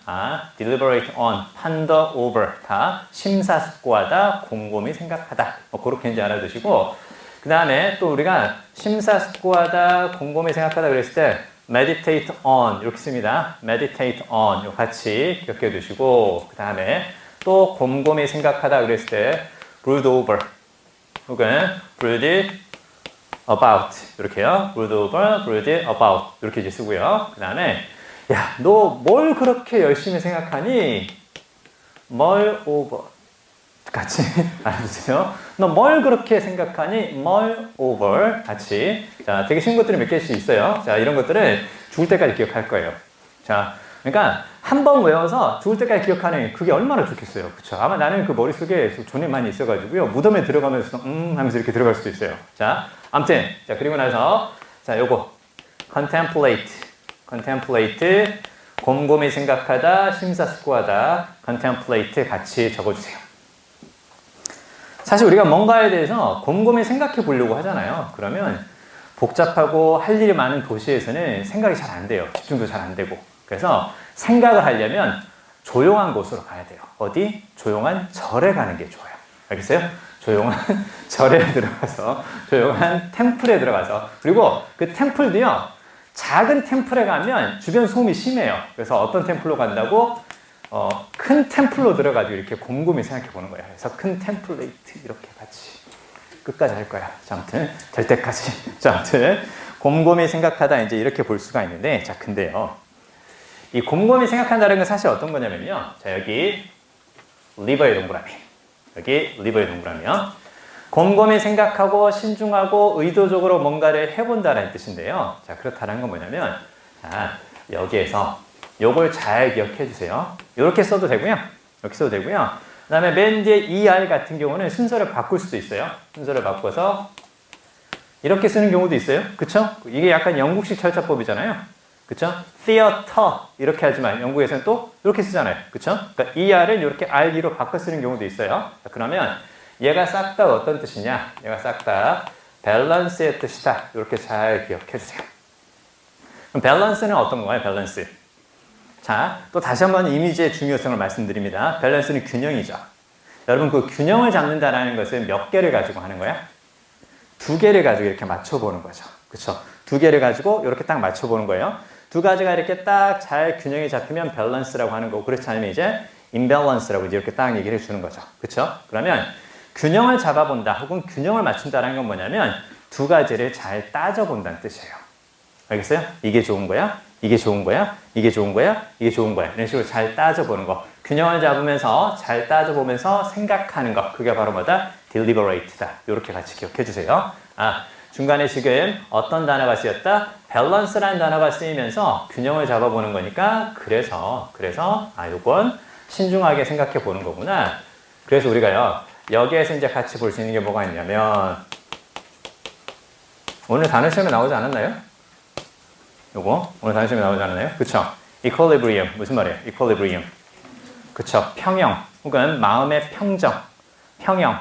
deliberate on, ponder over, 다 심사숙고하다, 곰곰이 생각하다. 그렇게 이제 알아두시고, 그 다음에 또 우리가 심사숙고하다, 곰곰이 생각하다 그랬을 때 meditate on 이렇게 씁니다. meditate on 이거 같이 기억해 두시고, 그 다음에 또 곰곰이 생각하다 그랬을 때 brood over 혹은 brood about 이렇게요. brood over, brood about 이렇게 이제 쓰고요. 그 다음에 야, 너 뭘 그렇게 열심히 생각하니? 뭘 over 같이 알아주세요. 너 뭘 그렇게 생각하니? 뭘 over 같이. 자, 되게 쉬운 것들이 몇 개씩 있어요. 자, 이런 것들을 죽을 때까지 기억할 거예요. 자, 그러니까 한 번 외워서 죽을 때까지 기억하는 그게 얼마나 좋겠어요. 그쵸? 아마 나는 그 머릿속에 존이 많이 있어가지고요. 무덤에 들어가면서 하면서 이렇게 들어갈 수도 있어요. 자, 아무튼 자, 그리고 나서 자, 요거 contemplate 곰곰이 생각하다, 심사숙고하다, contemplate 같이 적어주세요. 사실 우리가 뭔가에 대해서 곰곰이 생각해 보려고 하잖아요. 그러면 복잡하고 할 일이 많은 도시에서는 생각이 잘 안 돼요. 집중도 잘 안 되고. 그래서 생각을 하려면 조용한 곳으로 가야 돼요. 어디? 조용한 절에 가는 게 좋아요. 알겠어요? 조용한 절에 들어가서, 조용한 템플에 들어가서, 그리고 그 템플도요, 작은 템플에 가면 주변 소음이 심해요. 그래서 어떤 템플로 간다고? 큰 템플로 들어가지고 이렇게 곰곰이 생각해 보는 거예요. 그래서 큰 템플레이트 이렇게 같이 끝까지 할 거야. 자, 아무튼 될 때까지. 자, 아무튼 곰곰이 생각하다 이제 이렇게 볼 수가 있는데, 자, 근데요, 이 곰곰이 생각한다는 건 사실 어떤 거냐면요. 자, 여기 리버의 동그라미. 여기 리버의 동그라미요. 곰곰이 생각하고 신중하고 의도적으로 뭔가를 해본다는 뜻인데요. 자, 그렇다는 건 뭐냐면, 자, 여기에서 요걸 잘 기억해 주세요. 이렇게 써도 되고요. 이렇게 써도 되고요. 그 다음에 맨 뒤에 ER 같은 경우는 순서를 바꿀 수도 있어요. 순서를 바꿔서 이렇게 쓰는 경우도 있어요. 그쵸? 이게 약간 영국식 절차법이잖아요. 그쵸? theater 이렇게 하지만 영국에서는 또 이렇게 쓰잖아요. 그쵸? 그러니까 ER을 이렇게 RE로 바꿔 쓰는 경우도 있어요. 자, 그러면 얘가 싹 다 어떤 뜻이냐? 얘가 싹 다 밸런스의 뜻이다. 이렇게 잘 기억해 주세요. 그럼 밸런스는 어떤 건가요? 밸런스. 자, 또 다시 한번 이미지의 중요성을 말씀드립니다. 밸런스는 균형이죠. 여러분, 그 균형을 잡는다는 것은 몇 개를 가지고 하는 거야? 두 개를 가지고 이렇게 맞춰보는 거죠. 그쵸? 두 개를 가지고 이렇게 딱 맞춰보는 거예요. 두 가지가 이렇게 딱 잘 균형이 잡히면 밸런스라고 하는 거고, 그렇지 않으면 이제 임밸런스라고 이제 이렇게 딱 얘기를 해주는 거죠. 그쵸? 그러면 균형을 잡아본다 혹은 균형을 맞춘다는 건 뭐냐면 두 가지를 잘 따져본다는 뜻이에요. 알겠어요? 이게 좋은 거야? 이게 좋은 거야? 이게 좋은 거야? 이게 좋은 거야? 이런 식으로 잘 따져보는 거. 균형을 잡으면서 잘 따져보면서 생각하는 거. 그게 바로 뭐다? deliberate다. 이렇게 같이 기억해 주세요. 중간에 지금 어떤 단어가 쓰였다? balance라는 단어가 쓰이면서 균형을 잡아보는 거니까 그래서 요건 신중하게 생각해 보는 거구나. 그래서 우리가요, 여기에서 이제 같이 볼 수 있는 게 뭐가 있냐면 오늘 단어 시험에 나오지 않았나요? 요거 오늘 단어 시험에 나오지 않았나요? 그쵸? equilibrium 무슨 말이에요? equilibrium 그쵸? 평형 혹은 마음의 평정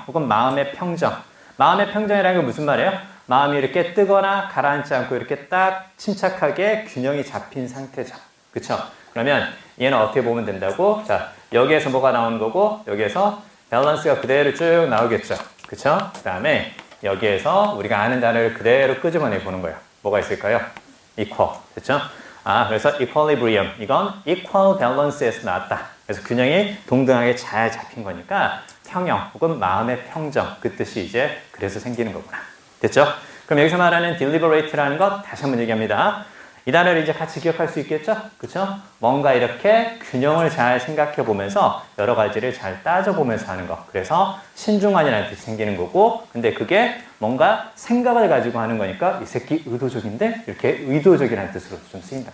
혹은 마음의 평정. 마음의 평정이라는 게 무슨 말이에요? 마음이 이렇게 뜨거나 가라앉지 않고 이렇게 딱 침착하게 균형이 잡힌 상태죠. 그쵸? 그러면 얘는 어떻게 보면 된다고? 자, 여기에서 뭐가 나오는 거고 여기에서 밸런스가 그대로 쭉 나오겠죠. 그쵸? 그 다음에 여기에서 우리가 아는 단어를 그대로 끄집어내 보는 거예요. 뭐가 있을까요? equal. 됐죠? 그래서 equilibrium. 이건 equal balance에서 나왔다. 그래서 균형이 동등하게 잘 잡힌 거니까 평형 혹은 마음의 평정. 그 뜻이 이제 그래서 생기는 거구나. 됐죠? 그럼 여기서 말하는 deliberate라는 것 다시 한번 얘기합니다. 이 단어를 이제 같이 기억할 수 있겠죠? 그쵸? 뭔가 이렇게 균형을 잘 생각해 보면서 여러 가지를 잘 따져보면서 하는 거. 그래서 신중한이라는 뜻이 생기는 거고, 근데 그게 뭔가 생각을 가지고 하는 거니까 이 새끼 의도적인데 이렇게 의도적이라는 뜻으로 좀 쓰인다.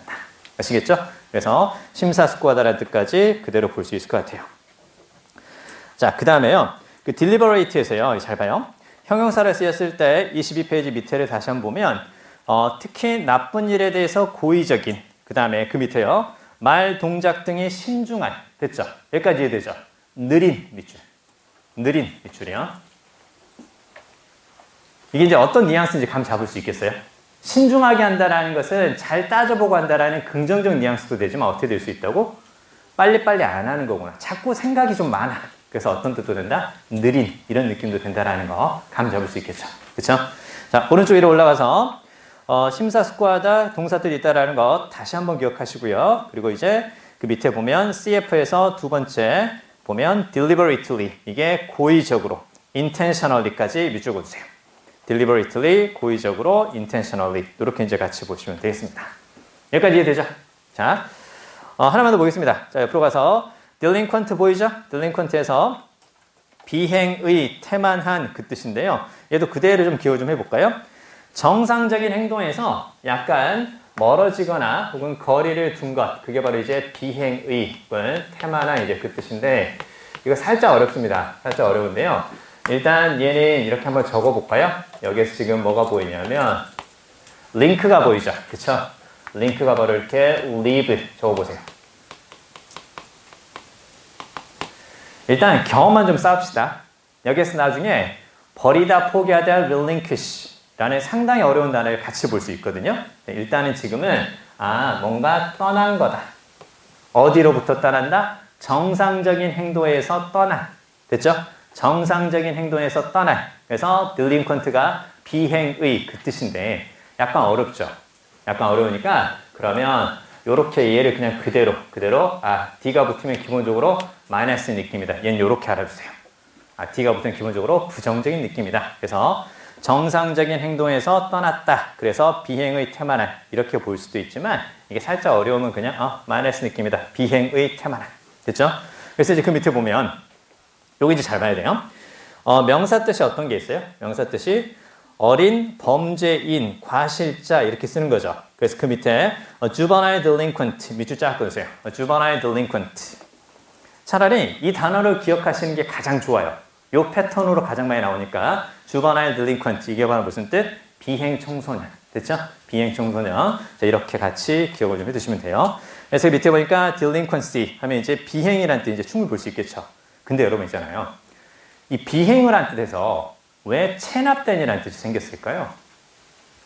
아시겠죠? 그래서 심사숙고하다라는 뜻까지 그대로 볼 수 있을 것 같아요. 자, 그 다음에요. 그 deliberate에서요. 잘 봐요. 형용사를 쓰였을 때 22페이지 밑에를 다시 한번 보면 특히 나쁜 일에 대해서 고의적인, 그 다음에 그 밑에요. 말, 동작 등이 신중한. 됐죠? 여기까지 이해되죠? 느린 밑줄. 느린 밑줄이요. 이게 이제 어떤 뉘앙스인지 감 잡을 수 있겠어요? 신중하게 한다라는 것은 잘 따져보고 한다라는 긍정적 뉘앙스도 되지만 어떻게 될 수 있다고? 빨리빨리 안 하는 거구나. 자꾸 생각이 좀 많아. 그래서 어떤 뜻도 된다? 느린 이런 느낌도 된다라는 거 감 잡을 수 있겠죠. 그렇죠? 자, 오른쪽 위로 올라가서 심사숙고하다 동사들이 있다라는 거 다시 한번 기억하시고요. 그리고 이제 그 밑에 보면 CF에서 두 번째 보면 deliberately 이게 고의적으로 intentionally까지 밑줄 그어주세요. deliberately 고의적으로 intentionally 이렇게 이제 같이 보시면 되겠습니다. 여기까지 이해되죠? 자, 하나만 더 보겠습니다. 자, 옆으로 가서 delinquent 보이죠? delinquent에서 비행의 태만한 그 뜻인데요. 얘도 그대로 좀 기억 좀 해볼까요? 정상적인 행동에서 약간 멀어지거나 혹은 거리를 둔 것, 그게 바로 이제 비행의 태만한 이제 그 뜻인데 이거 살짝 어렵습니다. 살짝 어려운데요. 일단 얘는 이렇게 한번 적어볼까요? 여기에서 지금 뭐가 보이냐면 링크가 보이죠? 그쵸? 링크가 바로 이렇게 live 적어보세요. 일단 경험만 좀 쌓읍시다. 여기에서 나중에 버리다, 포기하다, relinquish 라는 상당히 어려운 단어를 같이 볼 수 있거든요. 일단은 지금은 뭔가 떠난 거다. 어디로부터 떠난다? 정상적인 행동에서 떠난. 됐죠? 정상적인 행동에서 떠난. 그래서 delinquent가 비행의 그 뜻인데 약간 어렵죠? 약간 어려우니까 그러면 요렇게 얘를 그냥 그대로 D가 붙으면 기본적으로 마이너스 느낌이다. 얘는 요렇게 알아주세요. D가 붙으면 기본적으로 부정적인 느낌이다. 그래서 정상적인 행동에서 떠났다. 그래서 비행의 태만한 이렇게 볼 수도 있지만 이게 살짝 어려우면 그냥 마이너스 느낌이다. 비행의 태만한. 됐죠? 그래서 이제 그 밑에 보면 요거 이제 잘 봐야 돼요. 명사 뜻이 어떤 게 있어요? 명사 뜻이 어린, 범죄인, 과실자 이렇게 쓰는 거죠. 그래서 그 밑에 juvenile delinquent 밑줄 쫙 그으세요. juvenile delinquent. 차라리 이 단어를 기억하시는 게 가장 좋아요. 요 패턴으로 가장 많이 나오니까 juvenile delinquent 이게 바로 무슨 뜻? 비행 청소년. 됐죠? 비행 청소년. 자, 이렇게 같이 기억을 좀 해두시면 돼요. 그래서 밑에 보니까 delinquency 하면 이제 비행이라는 뜻 이제 충분히 볼 수 있겠죠. 근데 여러분 있잖아요. 이 비행을 한 뜻에서 왜 체납된이라는 뜻이 생겼을까요?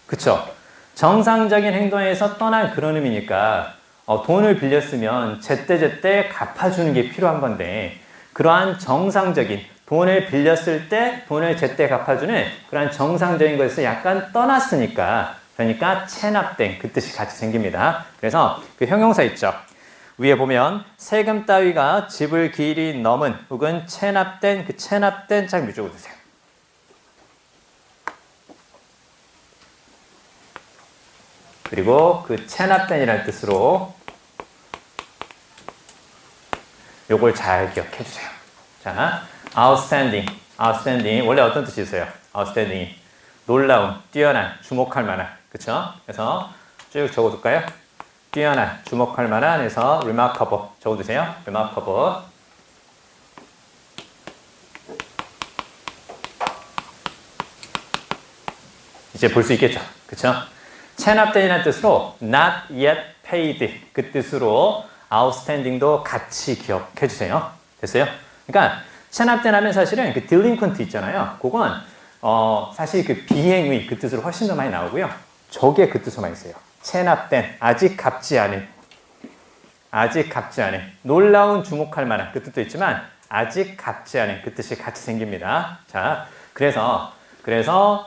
그쵸? 정상적인 행동에서 떠난 그런 의미니까 돈을 빌렸으면 제때제때 갚아주는 게 필요한 건데 그러한 정상적인 돈을 빌렸을 때 돈을 제때 갚아주는 그러한 정상적인 것에서 약간 떠났으니까 그러니까 체납된 그 뜻이 같이 생깁니다. 그래서 그 형용사 있죠? 위에 보면 세금 따위가 집을 길이 넘은 혹은 체납된 그 체납된 짝 밑줄 그으세요. 그리고 그 체납된이라는 뜻으로 요걸 잘 기억해 주세요. 자, outstanding. outstanding 원래 어떤 뜻이 있어요? outstanding 놀라운, 뛰어난, 주목할 만한. 그쵸? 그래서 쭉 적어둘까요? 뛰어난, 주목할 만한 해서 remarkable 적어두세요. remarkable. 이제 볼 수 있겠죠? 그쵸? 체납된이라는 뜻으로 not yet paid 그 뜻으로 outstanding도 같이 기억해 주세요. 됐어요? 그러니까 체납된 하면 사실은 그 delinquent 있잖아요. 그건 사실 그 비행의 그 뜻으로 훨씬 더 많이 나오고요. 저게 그 뜻으로 많이 써요. 체납된, 아직 갚지 않은 놀라운, 주목할 만한 그 뜻도 있지만 아직 갚지 않은 그 뜻이 같이 생깁니다. 자, 그래서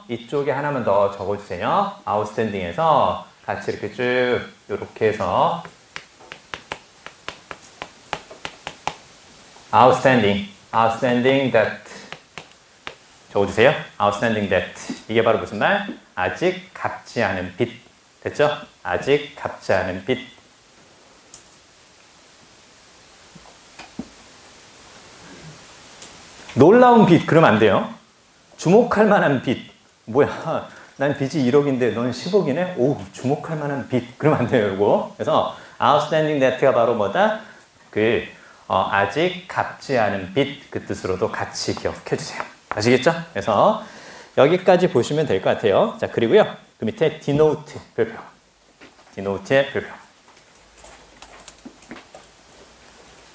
이쪽에 하나만 더 적어주세요. outstanding에서 같이 이렇게 쭉 이렇게 해서 outstanding debt 적어주세요. outstanding debt 이게 바로 무슨 말? 아직 갚지 않은 빚. 됐죠? 아직 갚지 않은 빚. 놀라운 빚 그러면 안 돼요. 주목할 만한 빚. 뭐야? 난 빚이 1억인데 넌 10억이네? 오, 주목할 만한 빚. 그러면 안 돼요, 이거. 그래서 outstanding debt가 바로 뭐다? 아직 갚지 않은 빚. 그 뜻으로도 같이 기억해 주세요. 아시겠죠? 그래서 여기까지 보시면 될 것 같아요. 자, 그리고요. 그 밑에 denote 별표. denote의 별표.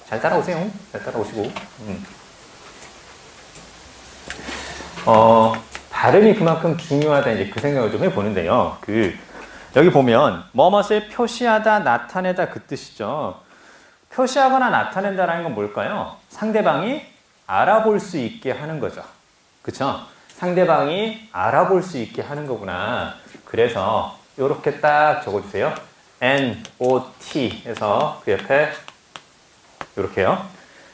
잘 따라오세요. 잘 따라오시고. 발음이 그만큼 중요하다 이제 그 생각을 좀 해보는데요. 여기 보면 뭐뭇을 표시하다, 나타내다 그 뜻이죠. 표시하거나 나타낸다라는 건 뭘까요? 상대방이 알아볼 수 있게 하는 거죠. 그쵸? 상대방이 알아볼 수 있게 하는 거구나. 그래서 이렇게 딱 적어주세요. N-O-T 해서 그 옆에 이렇게요.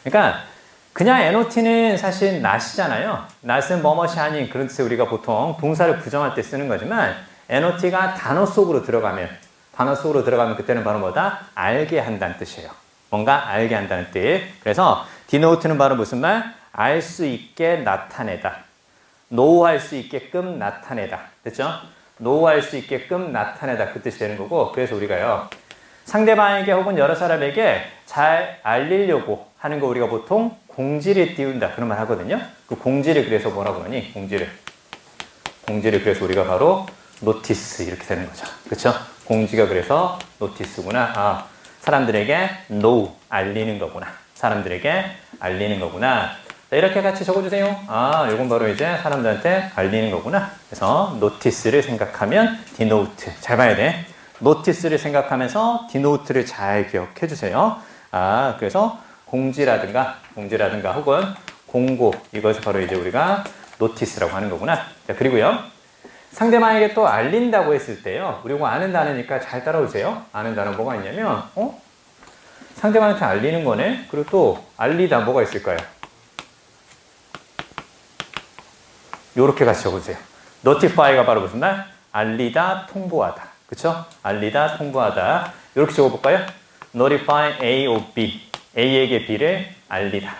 그러니까 그냥 NOT는 사실 not이잖아요. not은 뭐뭇이 아닌 그런 뜻에 우리가 보통 동사를 부정할 때 쓰는 거지만 NOT가 단어 속으로 들어가면 그때는 바로 뭐다? 알게 한다는 뜻이에요. 뭔가 알게 한다는 뜻. 그래서 denote는 바로 무슨 말? 알 수 있게 나타내다. 노할 수 있게끔 나타내다. 됐죠? 노할 수 있게끔 나타내다 그 뜻이 되는 거고 그래서 우리가요. 상대방에게 혹은 여러 사람에게 잘 알리려고 하는 거 우리가 보통 공지를 띄운다 그런 말 하거든요. 그 공지를 그래서 뭐라고 하니? 공지를 그래서 우리가 바로 노티스 이렇게 되는 거죠. 그렇죠? 공지가 그래서 노티스구나. 사람들에게 알리는 거구나. 사람들에게 알리는 거구나. 자, 이렇게 같이 적어주세요. 이건 바로 이제 사람들한테 알리는 거구나. 그래서 노티스를 생각하면 denote 잘 봐야 돼. 노티스를 생각하면서 denote를 잘 기억해 주세요. 그래서 공지라든가 혹은 공고 이것을 바로 이제 우리가 노티스라고 하는 거구나. 자, 그리고요. 상대방에게 또 알린다고 했을 때요. 우리 이거 아는 단어니까 잘 따라오세요. 아는 단어 뭐가 있냐면 상대방한테 알리는 거네. 그리고 또 알리다 뭐가 있을까요? 요렇게 같이 적어주세요. notify가 바로 무슨 말? 알리다, 통보하다. 그쵸? 알리다, 통보하다. 이렇게 적어볼까요? notify A or B. A에게 B를 알리다.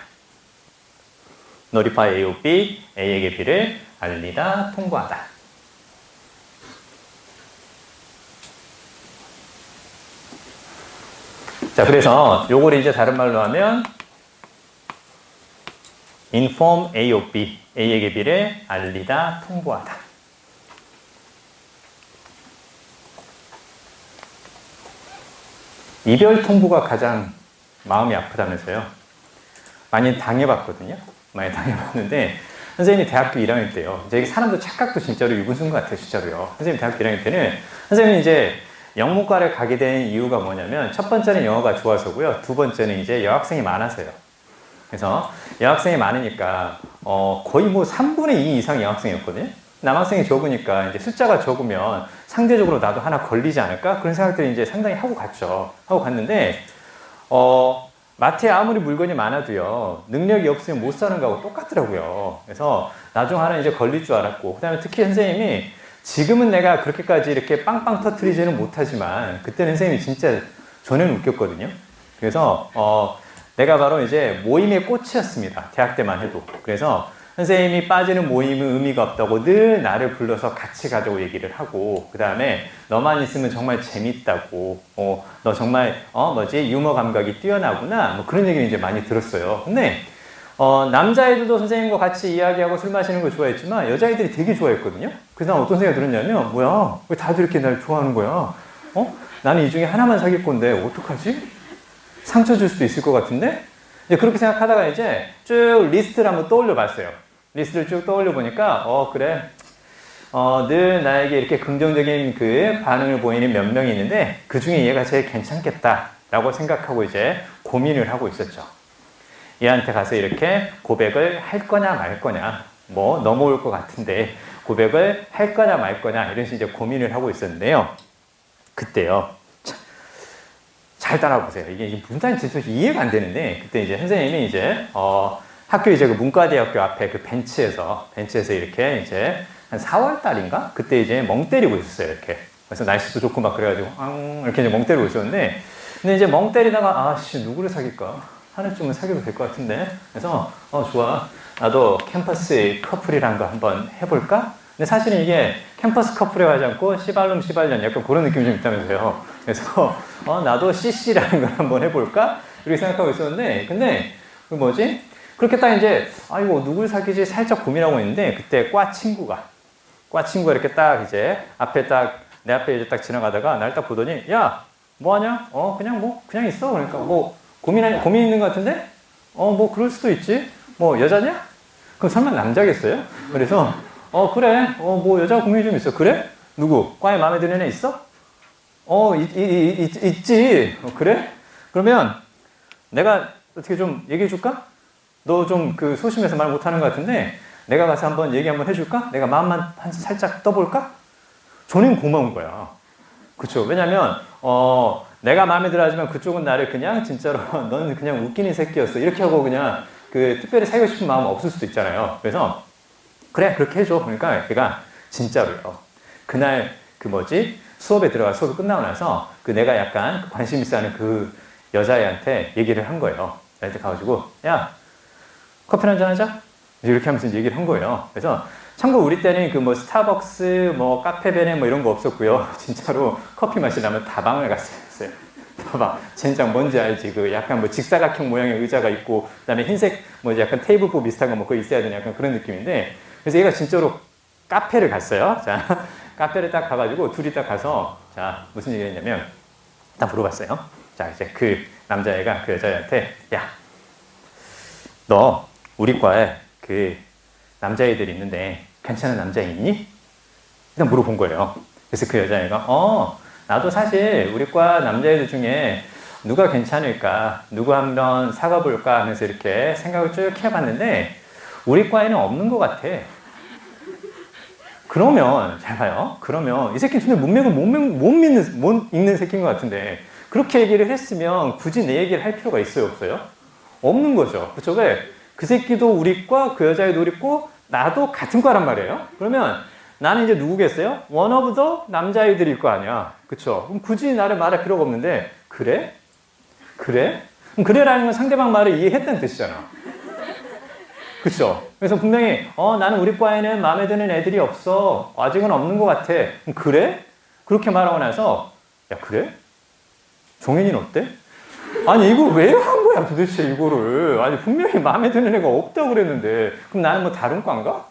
notify A or B. A에게 B를 알리다, 통보하다. 자, 그래서 요걸 이제 다른 말로 하면 inform A or B. A에게 B를 알리다, 통보하다. 이별 통보가 가장 마음이 아프다면서요. 많이 당해봤거든요. 많이 당해봤는데 선생님이 대학교 1학년 때요. 이제 사람도 착각도 진짜로 유분수인 것 같아요. 진짜로요. 선생님 대학교 1학년 때는 선생님이 이제 영문과를 가게 된 이유가 뭐냐면 첫 번째는 영어가 좋아서고요. 두 번째는 이제 여학생이 많아서요. 그래서 여학생이 많으니까 거의 뭐 3분의 2 이상 여학생이었거든요. 남학생이 적으니까 이제 숫자가 적으면 상대적으로 나도 하나 걸리지 않을까? 그런 생각들이 이제 상당히 하고 갔죠. 하고 갔는데 마트에 아무리 물건이 많아도요. 능력이 없으면 못 사는 거하고 똑같더라고요. 그래서 나중 하나 이제 걸릴 줄 알았고 그다음에 특히 선생님이 지금은 내가 그렇게까지 이렇게 빵빵 터트리지는 못하지만 그때는 선생님이 진짜 전에는 웃겼거든요. 그래서 내가 바로 이제 모임의 꽃이었습니다. 대학 때만 해도. 그래서 선생님이 빠지는 모임은 의미가 없다고 늘 나를 불러서 같이 가자고 얘기를 하고 그 다음에 너만 있으면 정말 재밌다고 너 정말 유머 감각이 뛰어나구나 뭐 그런 얘기를 이제 많이 들었어요. 근데 남자애들도 선생님과 같이 이야기하고 술 마시는 걸 좋아했지만 여자애들이 되게 좋아했거든요. 그래서 난 어떤 생각이 들었냐면 뭐야 왜 다들 이렇게 날 좋아하는 거야? 나는 이 중에 하나만 사귈 건데 어떡하지? 상처 줄 수도 있을 것 같은데? 이제 그렇게 생각하다가 이제 쭉 리스트를 한번 떠올려 봤어요. 리스트를 쭉 떠올려 보니까 그래 늘 나에게 이렇게 긍정적인 그 반응을 보이는 몇 명이 있는데 그 중에 얘가 제일 괜찮겠다 라고 생각하고 이제 고민을 하고 있었죠. 얘한테 가서 이렇게 고백을 할 거냐 말 거냐 뭐 넘어올 것 같은데 고백을 할 거냐 말 거냐 이런 식으로 이제 고민을 하고 있었는데요. 그때요. 잘 따라보세요. 이게 무슨 말인지 이해가 안 되는데 그때 이제 선생님이 이제 학교 이제 그 문과대학교 앞에 그 벤치에서 이렇게 이제 한 4월 달인가 그때 이제 멍 때리고 있었어요. 이렇게 그래서 날씨도 좋고 막 그래가지고 이렇게 이제 멍 때리고 있었는데, 근데 이제 멍 때리다가 아씨 누구를 사귈까? 하나쯤은 사귀어도 될 것 같은데. 그래서 좋아. 나도 캠퍼스 커플이란 거 한번 해볼까? 근데 사실은 이게 캠퍼스 커플에 가지 않고 씨발놈 씨발년 약간 그런 느낌이 좀 있다면서요. 그래서 나도 CC라는 걸 한번 해볼까? 이렇게 생각하고 있었는데, 근데 그 뭐지? 그렇게 딱 이제 이거 누굴 사귀지 살짝 고민하고 있는데, 그때 과 친구가 이렇게 딱 이제 내 앞에 이제 딱 지나가다가 날 딱 보더니, 야 뭐하냐? 그냥 있어. 그러니까 고민 있는 것 같은데? 그럴 수도 있지. 여자냐? 그럼 설마 남자겠어요? 그래서 그래. 여자 고민이 좀 있어. 그래? 누구? 과에 마음에 드는 애 있어? 있지. 그래? 그러면 내가 어떻게 좀 얘기해 줄까? 너 좀 그 소심해서 말 못하는 것 같은데 내가 가서 한번 얘기 한번 해줄까? 내가 마음만 살짝 떠볼까? 저는 고마운 거야. 그쵸? 왜냐면 내가 마음에 들어 하지만 그쪽은 나를 그냥 진짜로 너는 그냥 웃기는 새끼였어 이렇게 하고 그냥 그 특별히 사귀고 싶은 마음 없을 수도 있잖아요. 그래서 그래 그렇게 해줘. 그러니까 걔가 진짜로요. 그날 수업에 들어가 수업이 끝나고 나서 내가 약간 관심 있어 하는 그 여자애한테 얘기를 한 거예요. 나한테 가가지고 야 커피 한잔 하자? 이렇게 하면서 얘기를 한 거예요. 그래서 참고 우리 때는 스타벅스, 카페베네 이런 거 없었고요. 진짜로 커피 마시려면 다방을 갔어요. 다방. 젠장 뭔지 알지? 약간 직사각형 모양의 의자가 있고, 그 다음에 흰색 약간 테이블보 비슷한 거 그거 있어야 되는 약간 그런 느낌인데, 그래서 얘가 진짜로 카페를 갔어요. 자, 카페를 딱 가가지고 둘이 딱 가서, 자, 무슨 얘기를 했냐면, 딱 물어봤어요. 자, 이제 그 남자애가 그 여자애한테, 야, 너 우리 과에 그 남자애들 있는데 괜찮은 남자애 있니? 일단 물어본 거예요. 그래서 그 여자애가 나도 사실 우리 과 남자애들 중에 누가 괜찮을까, 누구 한번 사귀어볼까 하면서 이렇게 생각을 쭉 해봤는데 우리 과에는 없는 것 같아. 그러면 잘 봐요. 그러면 이 새끼는 진짜 문맥을 못 읽는 새끼인 것 같은데 그렇게 얘기를 했으면 굳이 내 얘기를 할 필요가 있어요, 없어요? 없는 거죠. 그렇죠? 왜? 그 새끼도 우리 과, 그 여자애도 우리 과, 나도 같은 과란 말이에요. 그러면 나는 이제 누구겠어요? 원 오브 더 남자애들일 거 아니야. 그쵸? 그럼 굳이 나를 말할 필요가 없는데, 그래? 그래? 그럼 그래라는 건 상대방 말을 이해했다는 뜻이잖아. 그쵸? 그래서 분명히, 나는 우리 과에는 마음에 드는 애들이 없어. 아직은 없는 것 같아. 그럼 그래? 그렇게 말하고 나서, 야, 그래? 종현이는 어때? 아니, 이걸 왜 한 거야, 도대체 이거를. 아니, 분명히 마음에 드는 애가 없다고 그랬는데, 그럼 나는 다른 과인가?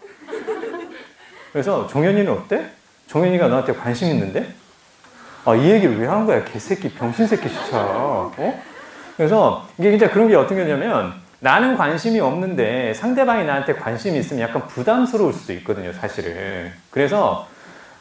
그래서 종현이는 어때? 종현이가 너한테 관심 있는데? 이 얘기를 왜 한 거야? 개새끼, 병신새끼 진짜. 그래서 이게 진짜 그런 게 어떤 거냐면 나는 관심이 없는데 상대방이 나한테 관심이 있으면 약간 부담스러울 수도 있거든요, 사실은. 그래서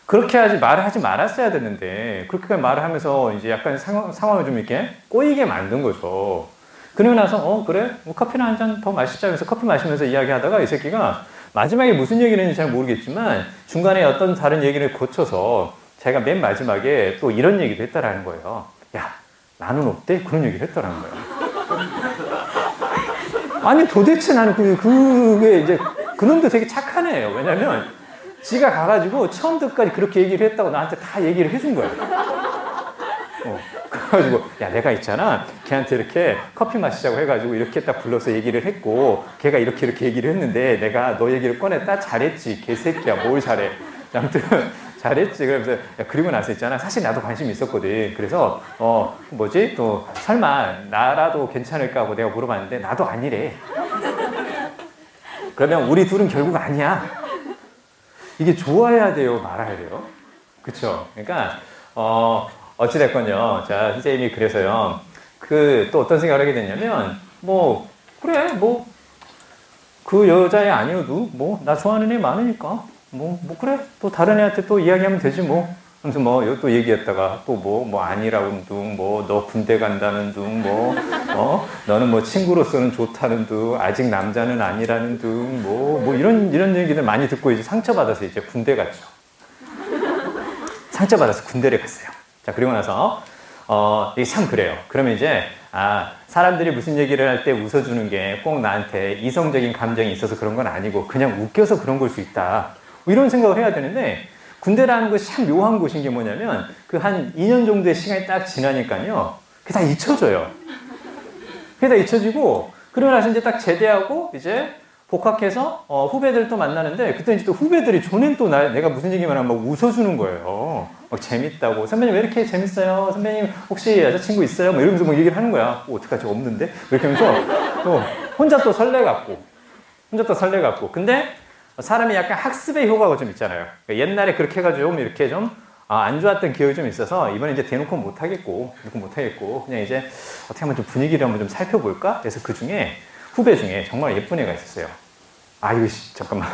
그렇게 말을 하지 말았어야 되는데 그렇게 말을 하면서 이제 약간 상황을 좀 이렇게 꼬이게 만든 거죠. 그러고 나서 그래? 커피나 한 잔 더 마시자 해서 커피 마시면서 이야기하다가 이 새끼가 마지막에 무슨 얘기를 했는지 잘 모르겠지만 중간에 어떤 다른 얘기를 거쳐서 제가 맨 마지막에 또 이런 얘기도 했다라는 거예요. 야, 나는 어때? 그런 얘기를 했다라는 거예요. 아니 도대체 나는 그게 이제 그놈도 되게 착한 애예요. 왜냐면 지가 가가지고 처음부터 끝까지 그렇게 얘기를 했다고 나한테 다 얘기를 해준 거예요. 그래가지고 야 내가 있잖아 걔한테 이렇게 커피 마시자고 해가지고 이렇게 딱 불러서 얘기를 했고 걔가 이렇게 얘기를 했는데 내가 너 얘기를 꺼냈다 잘했지 개새끼야 뭘 잘해. 아무튼 잘했지. 그러면서 그리고 나서 있잖아 사실 나도 관심이 있었거든. 그래서 또 설마 나라도 괜찮을까 하고 내가 물어봤는데 나도 아니래. 그러면 우리 둘은 결국 아니야. 이게 좋아야 돼요, 말아야 돼요? 그쵸? 그러니까, 어찌됐건요. 자, 선생님이 그래서요. 또 어떤 생각을 하게 됐냐면, 그래, 그 여자애 아니어도, 나 좋아하는 애 많으니까, 그래. 또 다른 애한테 또 이야기하면 되지, 하면서 또 얘기했다가, 또 아니라는 둥, 너 군대 간다는 둥, 너는 친구로서는 좋다는 둥, 아직 남자는 아니라는 둥, 이런 얘기들 많이 듣고 이제 상처받아서 이제 군대 갔죠. 상처받아서 군대를 갔어요. 자, 그리고 나서, 이게 참 그래요. 그러면 이제, 사람들이 무슨 얘기를 할 때 웃어주는 게 꼭 나한테 이성적인 감정이 있어서 그런 건 아니고, 그냥 웃겨서 그런 걸 수 있다. 이런 생각을 해야 되는데, 군대라는 것이 참 묘한 곳인 게 뭐냐면 그 한 2년 정도의 시간이 딱 지나니까요. 그게 다 잊혀져요. 그게 다 잊혀지고 그러고 나서 이제 딱 제대하고 이제 복학해서 후배들 또 만나는데 그때 이제 또 후배들이 전엔 또 내가 무슨 얘기만 하면 막 웃어주는 거예요. 막 재밌다고. 선배님 왜 이렇게 재밌어요? 선배님 혹시 여자친구 있어요? 막 이러면서 막 얘기를 하는 거야. 어떡하지? 없는데? 이렇게 하면서 또 혼자 또 설레갖고. 근데 사람이 약간 학습의 효과가 좀 있잖아요. 그러니까 옛날에 그렇게 해가지고 좀 이렇게 좀 안 좋았던 기억이 좀 있어서 이번에 이제 대놓고 못하겠고 그냥 이제 어떻게 하면 좀 분위기를 한번 좀 살펴볼까? 그래서 그 중에 후배 중에 정말 예쁜 애가 있었어요. 아 이거 잠깐만.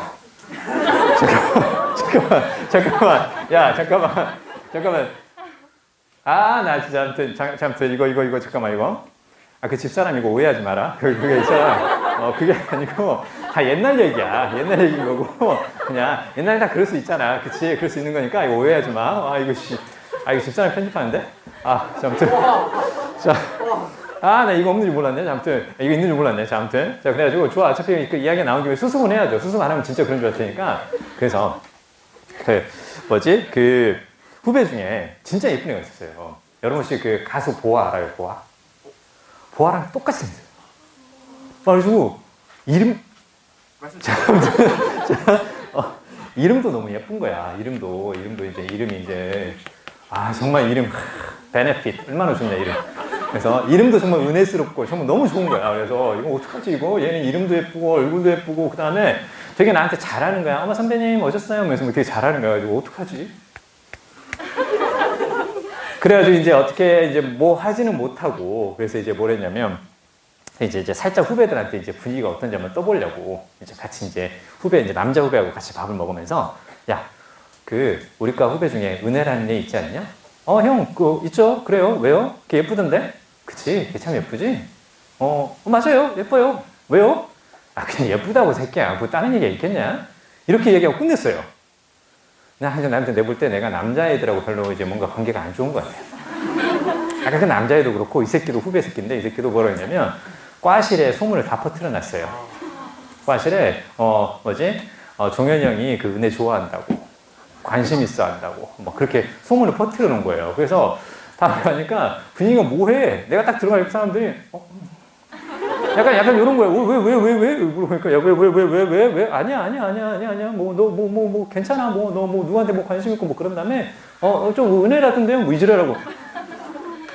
잠깐만. 아 나 진짜 아무튼 이거 잠깐만 이거. 아 그 집사람 이거 오해하지 마라. 그게 있잖아. 그게 아니고 다 옛날 얘기야. 옛날 얘기인 거고 그냥 옛날에 다 그럴 수 있잖아. 그치? 그럴 수 있는 거니까 이거 오해하지 마. 이거 집사람 편집하는데? 아무튼 나 이거 없는 줄 몰랐네. 아무튼 이거 있는 줄 몰랐네. 아무튼 자 그래가지고 좋아. 어차피 그 이야기가 나온 김에 수습은 해야죠. 수습 안 하면 진짜 그런 줄 알 테니까. 그래서 그 후배 중에 진짜 예쁜 애가 있었어요. 여러분 혹시 그 가수 보아 알아요? 보아랑 똑같이 생겼어요. 그래가지고 이름도 너무 예쁜 거야. 이름도 이제 이름이 이제 정말 이름 베네핏 얼마나 좋냐 이름. 그래서 이름도 정말 은혜스럽고 정말 너무 좋은 거야. 그래서 이거 어떡하지 이거? 얘는 이름도 예쁘고 얼굴도 예쁘고 그 다음에 되게 나한테 잘하는 거야. 어머 선배님 오셨어요? 그래서 되게 잘하는 거야. 가지고 어떡하지? 그래가지고 이제 어떻게 이제 뭐 하지는 못하고 그래서 이제 뭘 했냐면 이제 살짝 후배들한테 이제 분위기가 어떤지 한번 떠보려고 이제 같이 이제 이제 남자 후배하고 같이 밥을 먹으면서 야, 그 우리과 후배 중에 은혜라는 애 있지 않냐? 형, 있죠? 그래요? 왜요? 걔 예쁘던데? 그치? 걔 참 예쁘지? 맞아요. 예뻐요. 왜요? 그냥 예쁘다고 새끼야. 뭐 다른 얘기가 있겠냐? 이렇게 얘기하고 끝냈어요. 나한테 내볼 때 내가 남자애들하고 별로 이제 뭔가 관계가 안 좋은 것 같아요. 아까 그 남자애도 그렇고 이 새끼도 후배 새끼인데 이 새끼도 뭐라 했냐면 과실에 소문을 다 퍼뜨려 놨어요. 과실에 종현이 형이 그 은혜 좋아한다고 관심 있어 한다고 뭐 그렇게 소문을 퍼뜨려 놓은 거예요. 그래서 다 가니까 분위기가 뭐해? 내가 딱 들어가니까 사람들이 약간 이런 거예요. 왜 물어보니까 왜 아니야 뭐 괜찮아 너 누구한테 뭐 관심 있고 뭐 그런 다음에 좀 은혜라던데요 뭐 이지랄하고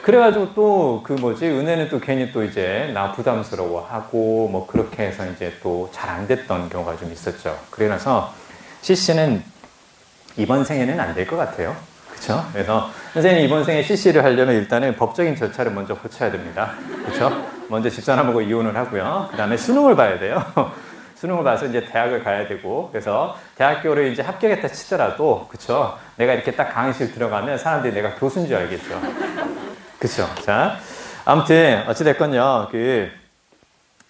그래가지고 또 은혜는 또 괜히 또 이제 나 부담스러워하고 뭐 그렇게 해서 이제 또 잘 안 됐던 경우가 좀 있었죠. 그래서 CC는 이번 생에는 안 될 것 같아요. 그렇죠? 그래서 선생님이 이번 생에 CC를 하려면 일단은 법적인 절차를 먼저 거쳐야 됩니다. 그렇죠? 먼저 집사람하고 이혼을 하고요. 그 다음에 수능을 봐야 돼요. 수능을 봐서 이제 대학을 가야 되고, 그래서 대학교를 이제 합격했다 치더라도, 그쵸? 내가 이렇게 딱 강의실 들어가면 사람들이 내가 교수인 줄 알겠죠. 그쵸? 자, 아무튼, 어찌됐건요,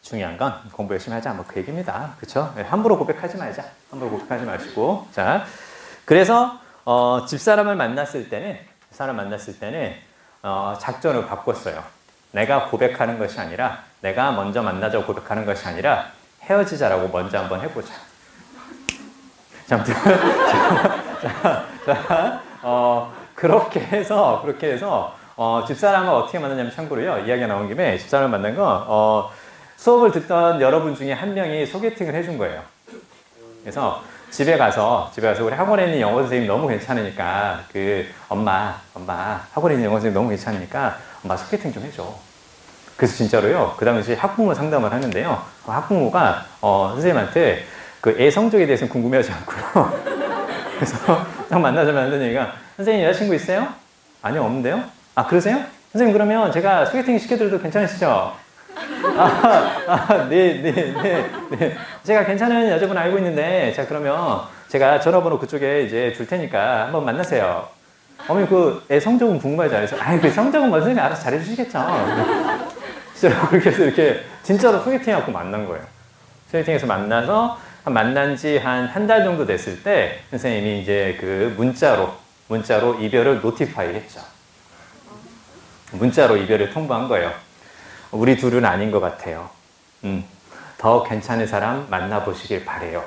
중요한 건 공부 열심히 하자. 뭐 그 얘기입니다. 그쵸? 함부로 고백하지 말자. 함부로 고백하지 마시고. 자, 그래서, 집사람을 만났을 때는, 작전을 바꿨어요. 내가 고백하는 것이 아니라, 내가 먼저 만나자고 고백하는 것이 아니라, 헤어지자라고 먼저 한번 해보자. 그렇게 해서, 집사람을 어떻게 만났냐면 참고로요, 이야기가 나온 김에 집사람을 만난 건, 수업을 듣던 여러분 중에 한 명이 소개팅을 해준 거예요. 그래서 집에 가서 우리 학원에 있는 영어 선생님이 너무 괜찮으니까, 엄마, 학원에 있는 영어 선생님 너무 괜찮으니까, 엄마 소개팅 좀 해줘. 그래서 진짜로요, 그 당시 학부모 상담을 하는데요. 그 학부모가, 선생님한테 애 성적에 대해서는 궁금해하지 않고요. 그래서 딱 만나자마자 하는 얘기가, 선생님 여자친구 있어요? 아니요, 없는데요? 아, 그러세요? 선생님 그러면 제가 소개팅 시켜드려도 괜찮으시죠? 네. 제가 괜찮은 여자분 알고 있는데, 자, 그러면 제가 전화번호 그쪽에 이제 줄 테니까 한번 만나세요. 어머니, 애 성적은 궁금하지 않아서, 그 성적은 뭐 선생님이 알아서 잘해주시겠죠. 진짜로 그렇게 해서 이렇게 진짜로 소개팅하고 만난 거예요. 소개팅에서 만나서 만난 지 한 달 정도 됐을 때 선생님이 이제 문자로 이별을 노티파이 했죠. 문자로 이별을 통보한 거예요. 우리 둘은 아닌 것 같아요. 더 괜찮은 사람 만나보시길 바래요.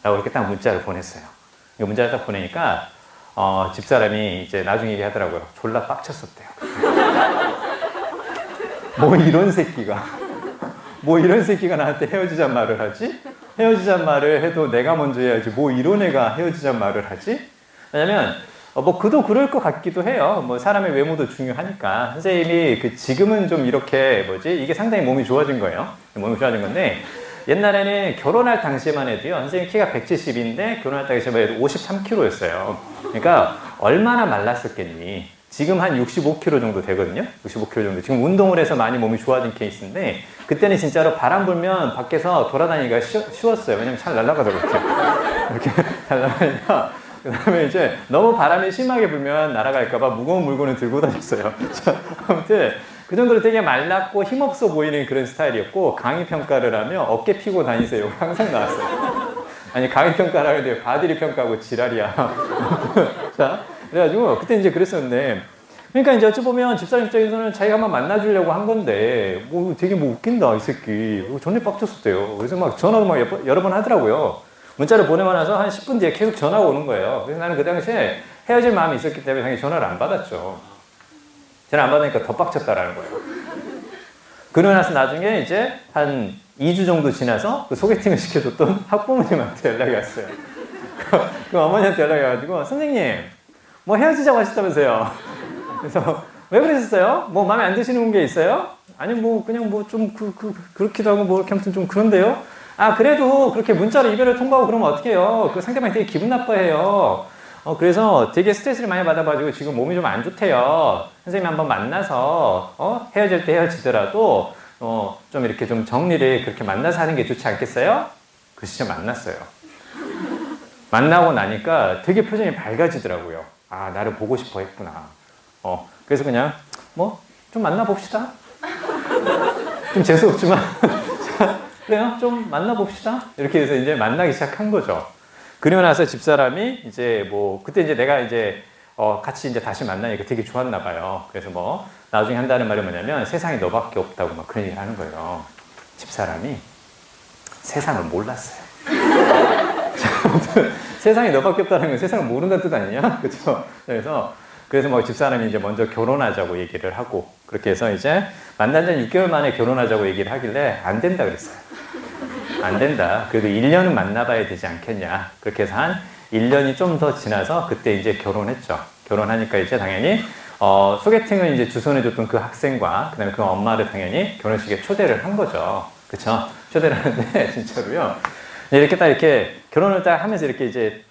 라고 이렇게 딱 문자를 보냈어요. 문자를 딱 보내니까 집사람이 이제 나중에 얘기하더라고요. 졸라 빡쳤었대요. 뭐 이런 새끼가. 뭐 이런 새끼가 나한테 헤어지자 말을 하지? 헤어지자 말을 해도 내가 먼저 해야지. 뭐 이런 애가 헤어지자 말을 하지? 왜냐면, 뭐 그도 그럴 것 같기도 해요. 뭐 사람의 외모도 중요하니까. 선생님이 지금은 좀 이렇게 이게 상당히 몸이 좋아진 거예요. 몸이 좋아진 건데, 옛날에는 결혼할 당시에만 해도요, 선생님 키가 170인데 결혼할 당시에만 해도 53kg였어요. 그러니까 얼마나 말랐었겠니? 지금 한 65kg 정도 되거든요. 65kg 정도. 지금 운동을 해서 많이 몸이 좋아진 케이스인데, 그때는 진짜로 바람 불면 밖에서 돌아다니기가 쉬웠어요. 왜냐면 잘 날아가더라고요. 이렇게 잘 날아가니까. 그 다음에 이제 너무 바람이 심하게 불면 날아갈까봐 무거운 물건을 들고 다녔어요. 아무튼 그 정도로 되게 말랐고 힘없어 보이는 그런 스타일이었고, 강의 평가를 하면 어깨 피고 다니세요. 항상 나왔어요. 아니, 강의 평가를 하는데 바들이 평가하고 지랄이야. 자, 그래가지고 그때 이제 그랬었는데, 그러니까 이제 어찌 보면 집사람 입장에서는 자기가 한번 만나주려고 한 건데, 뭐 되게 뭐 웃긴다 이 새끼. 전에 빡쳤었대요. 그래서 막 전화도 막 여러 번 하더라고요. 문자를 보내고 나서 한 10분 뒤에 계속 전화가 오는 거예요. 그래서 나는 그 당시에 헤어질 마음이 있었기 때문에 당연히 전화를 안 받았죠. 전화 안 받으니까 더 빡쳤다라는 거예요. 그러고 나서 나중에 이제 한 2주 정도 지나서 그 소개팅을 시켜줬던 학부모님한테 연락이 왔어요. 그 어머니한테 연락이 와가지고, 선생님, 뭐 헤어지자고 하셨다면서요. 그래서, 왜 그러셨어요? 뭐 마음에 안 드시는 게 있어요? 아니, 뭐, 그냥 뭐 좀 그렇기도 하고 뭐 이렇게 아무튼 좀 그런데요? 아, 그래도 그렇게 문자로 이별을 통보하고 그러면 어떡해요? 그 상대방이 되게 기분 나빠해요. 그래서 되게 스트레스를 많이 받아가지고 지금 몸이 좀 안 좋대요. 선생님 한번 만나서, 헤어질 때 헤어지더라도, 좀 이렇게 좀 정리를 그렇게 만나서 하는 게 좋지 않겠어요? 그 진짜 만났어요. 만나고 나니까 되게 표정이 밝아지더라고요. 아, 나를 보고 싶어 했구나. 그래서 그냥, 뭐, 좀 만나봅시다. 좀 재수없지만. 그래요? 좀 만나봅시다. 이렇게 해서 이제 만나기 시작한 거죠. 그리고 나서 집사람이 이제 뭐, 그때 이제 내가 이제, 같이 이제 다시 만나니까 되게 좋았나 봐요. 그래서 뭐, 나중에 한다는 말이 뭐냐면, 세상에 너밖에 없다고 막 그런 얘기를 하는 거예요. 집사람이 세상을 몰랐어요. 세상에 너밖에 없다는 건 세상을 모른다는 뜻 아니냐? 그쵸? 그래서 뭐 집사람이 이제 먼저 결혼하자고 얘기를 하고, 그렇게 해서 이제 만난 지 6개월 만에 결혼하자고 얘기를 하길래 안 된다 그랬어요. 안 된다. 그래도 1년은 만나봐야 되지 않겠냐. 그렇게 해서 한 1년이 좀 더 지나서 그때 이제 결혼했죠. 결혼하니까 이제 당연히 소개팅을 이제 주선해줬던 그 학생과 그다음에 그 엄마를 당연히 결혼식에 초대를 한 거죠. 그쵸? 초대를 하는데 진짜로요. 이렇게 딱 이렇게 결혼을 딱 하면서 이렇게 이제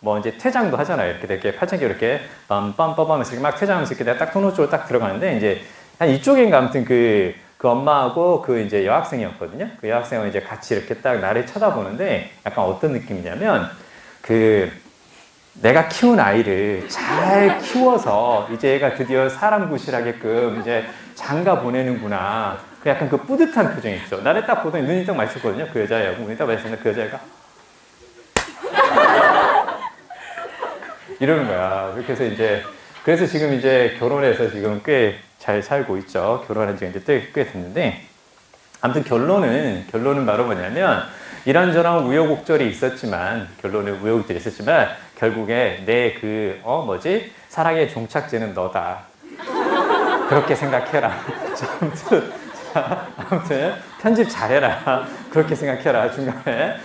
뭐 이제 퇴장도 하잖아요. 이렇게 팔짱끼 이렇게 빰빰빰 하면서 막 퇴장하면서 이렇게 딱 통로 쪽으로 딱 들어가는데, 이제 한 이쪽인가 아무튼 그 엄마하고 그 이제 여학생이었거든요. 그 여학생은 이제 같이 이렇게 딱 나를 쳐다보는데 약간 어떤 느낌이냐면, 내가 키운 아이를 잘 키워서 이제 얘가 드디어 사람 구실하게끔 이제 장가 보내는구나. 약간 그 뿌듯한 표정이 있죠. 나를 딱 보더니 눈이 딱 마주쳤거든요. 그 여자애하고 눈이 딱 마주쳤는데 그 여자애가 이러는 거야. 그렇게 해서 이제, 그래서 지금 이제 결혼해서 지금 꽤 잘 살고 있죠. 결혼한 지 이제 꽤 됐는데, 아무튼 결론은 바로 뭐냐면, 이런저런 우여곡절이 있었지만, 결국에 내 사랑의 종착지는 너다. 그렇게 생각해라. 아무튼 편집 잘해라. 그렇게 생각해라. 중간에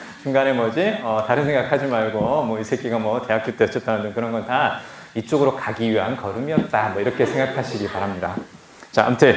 다른 생각하지 말고, 뭐 이 새끼가 뭐 대학교 때 어쨌다는 그런 건 다 이쪽으로 가기 위한 걸음이었다. 뭐 이렇게 생각하시기 바랍니다. 자, 아무튼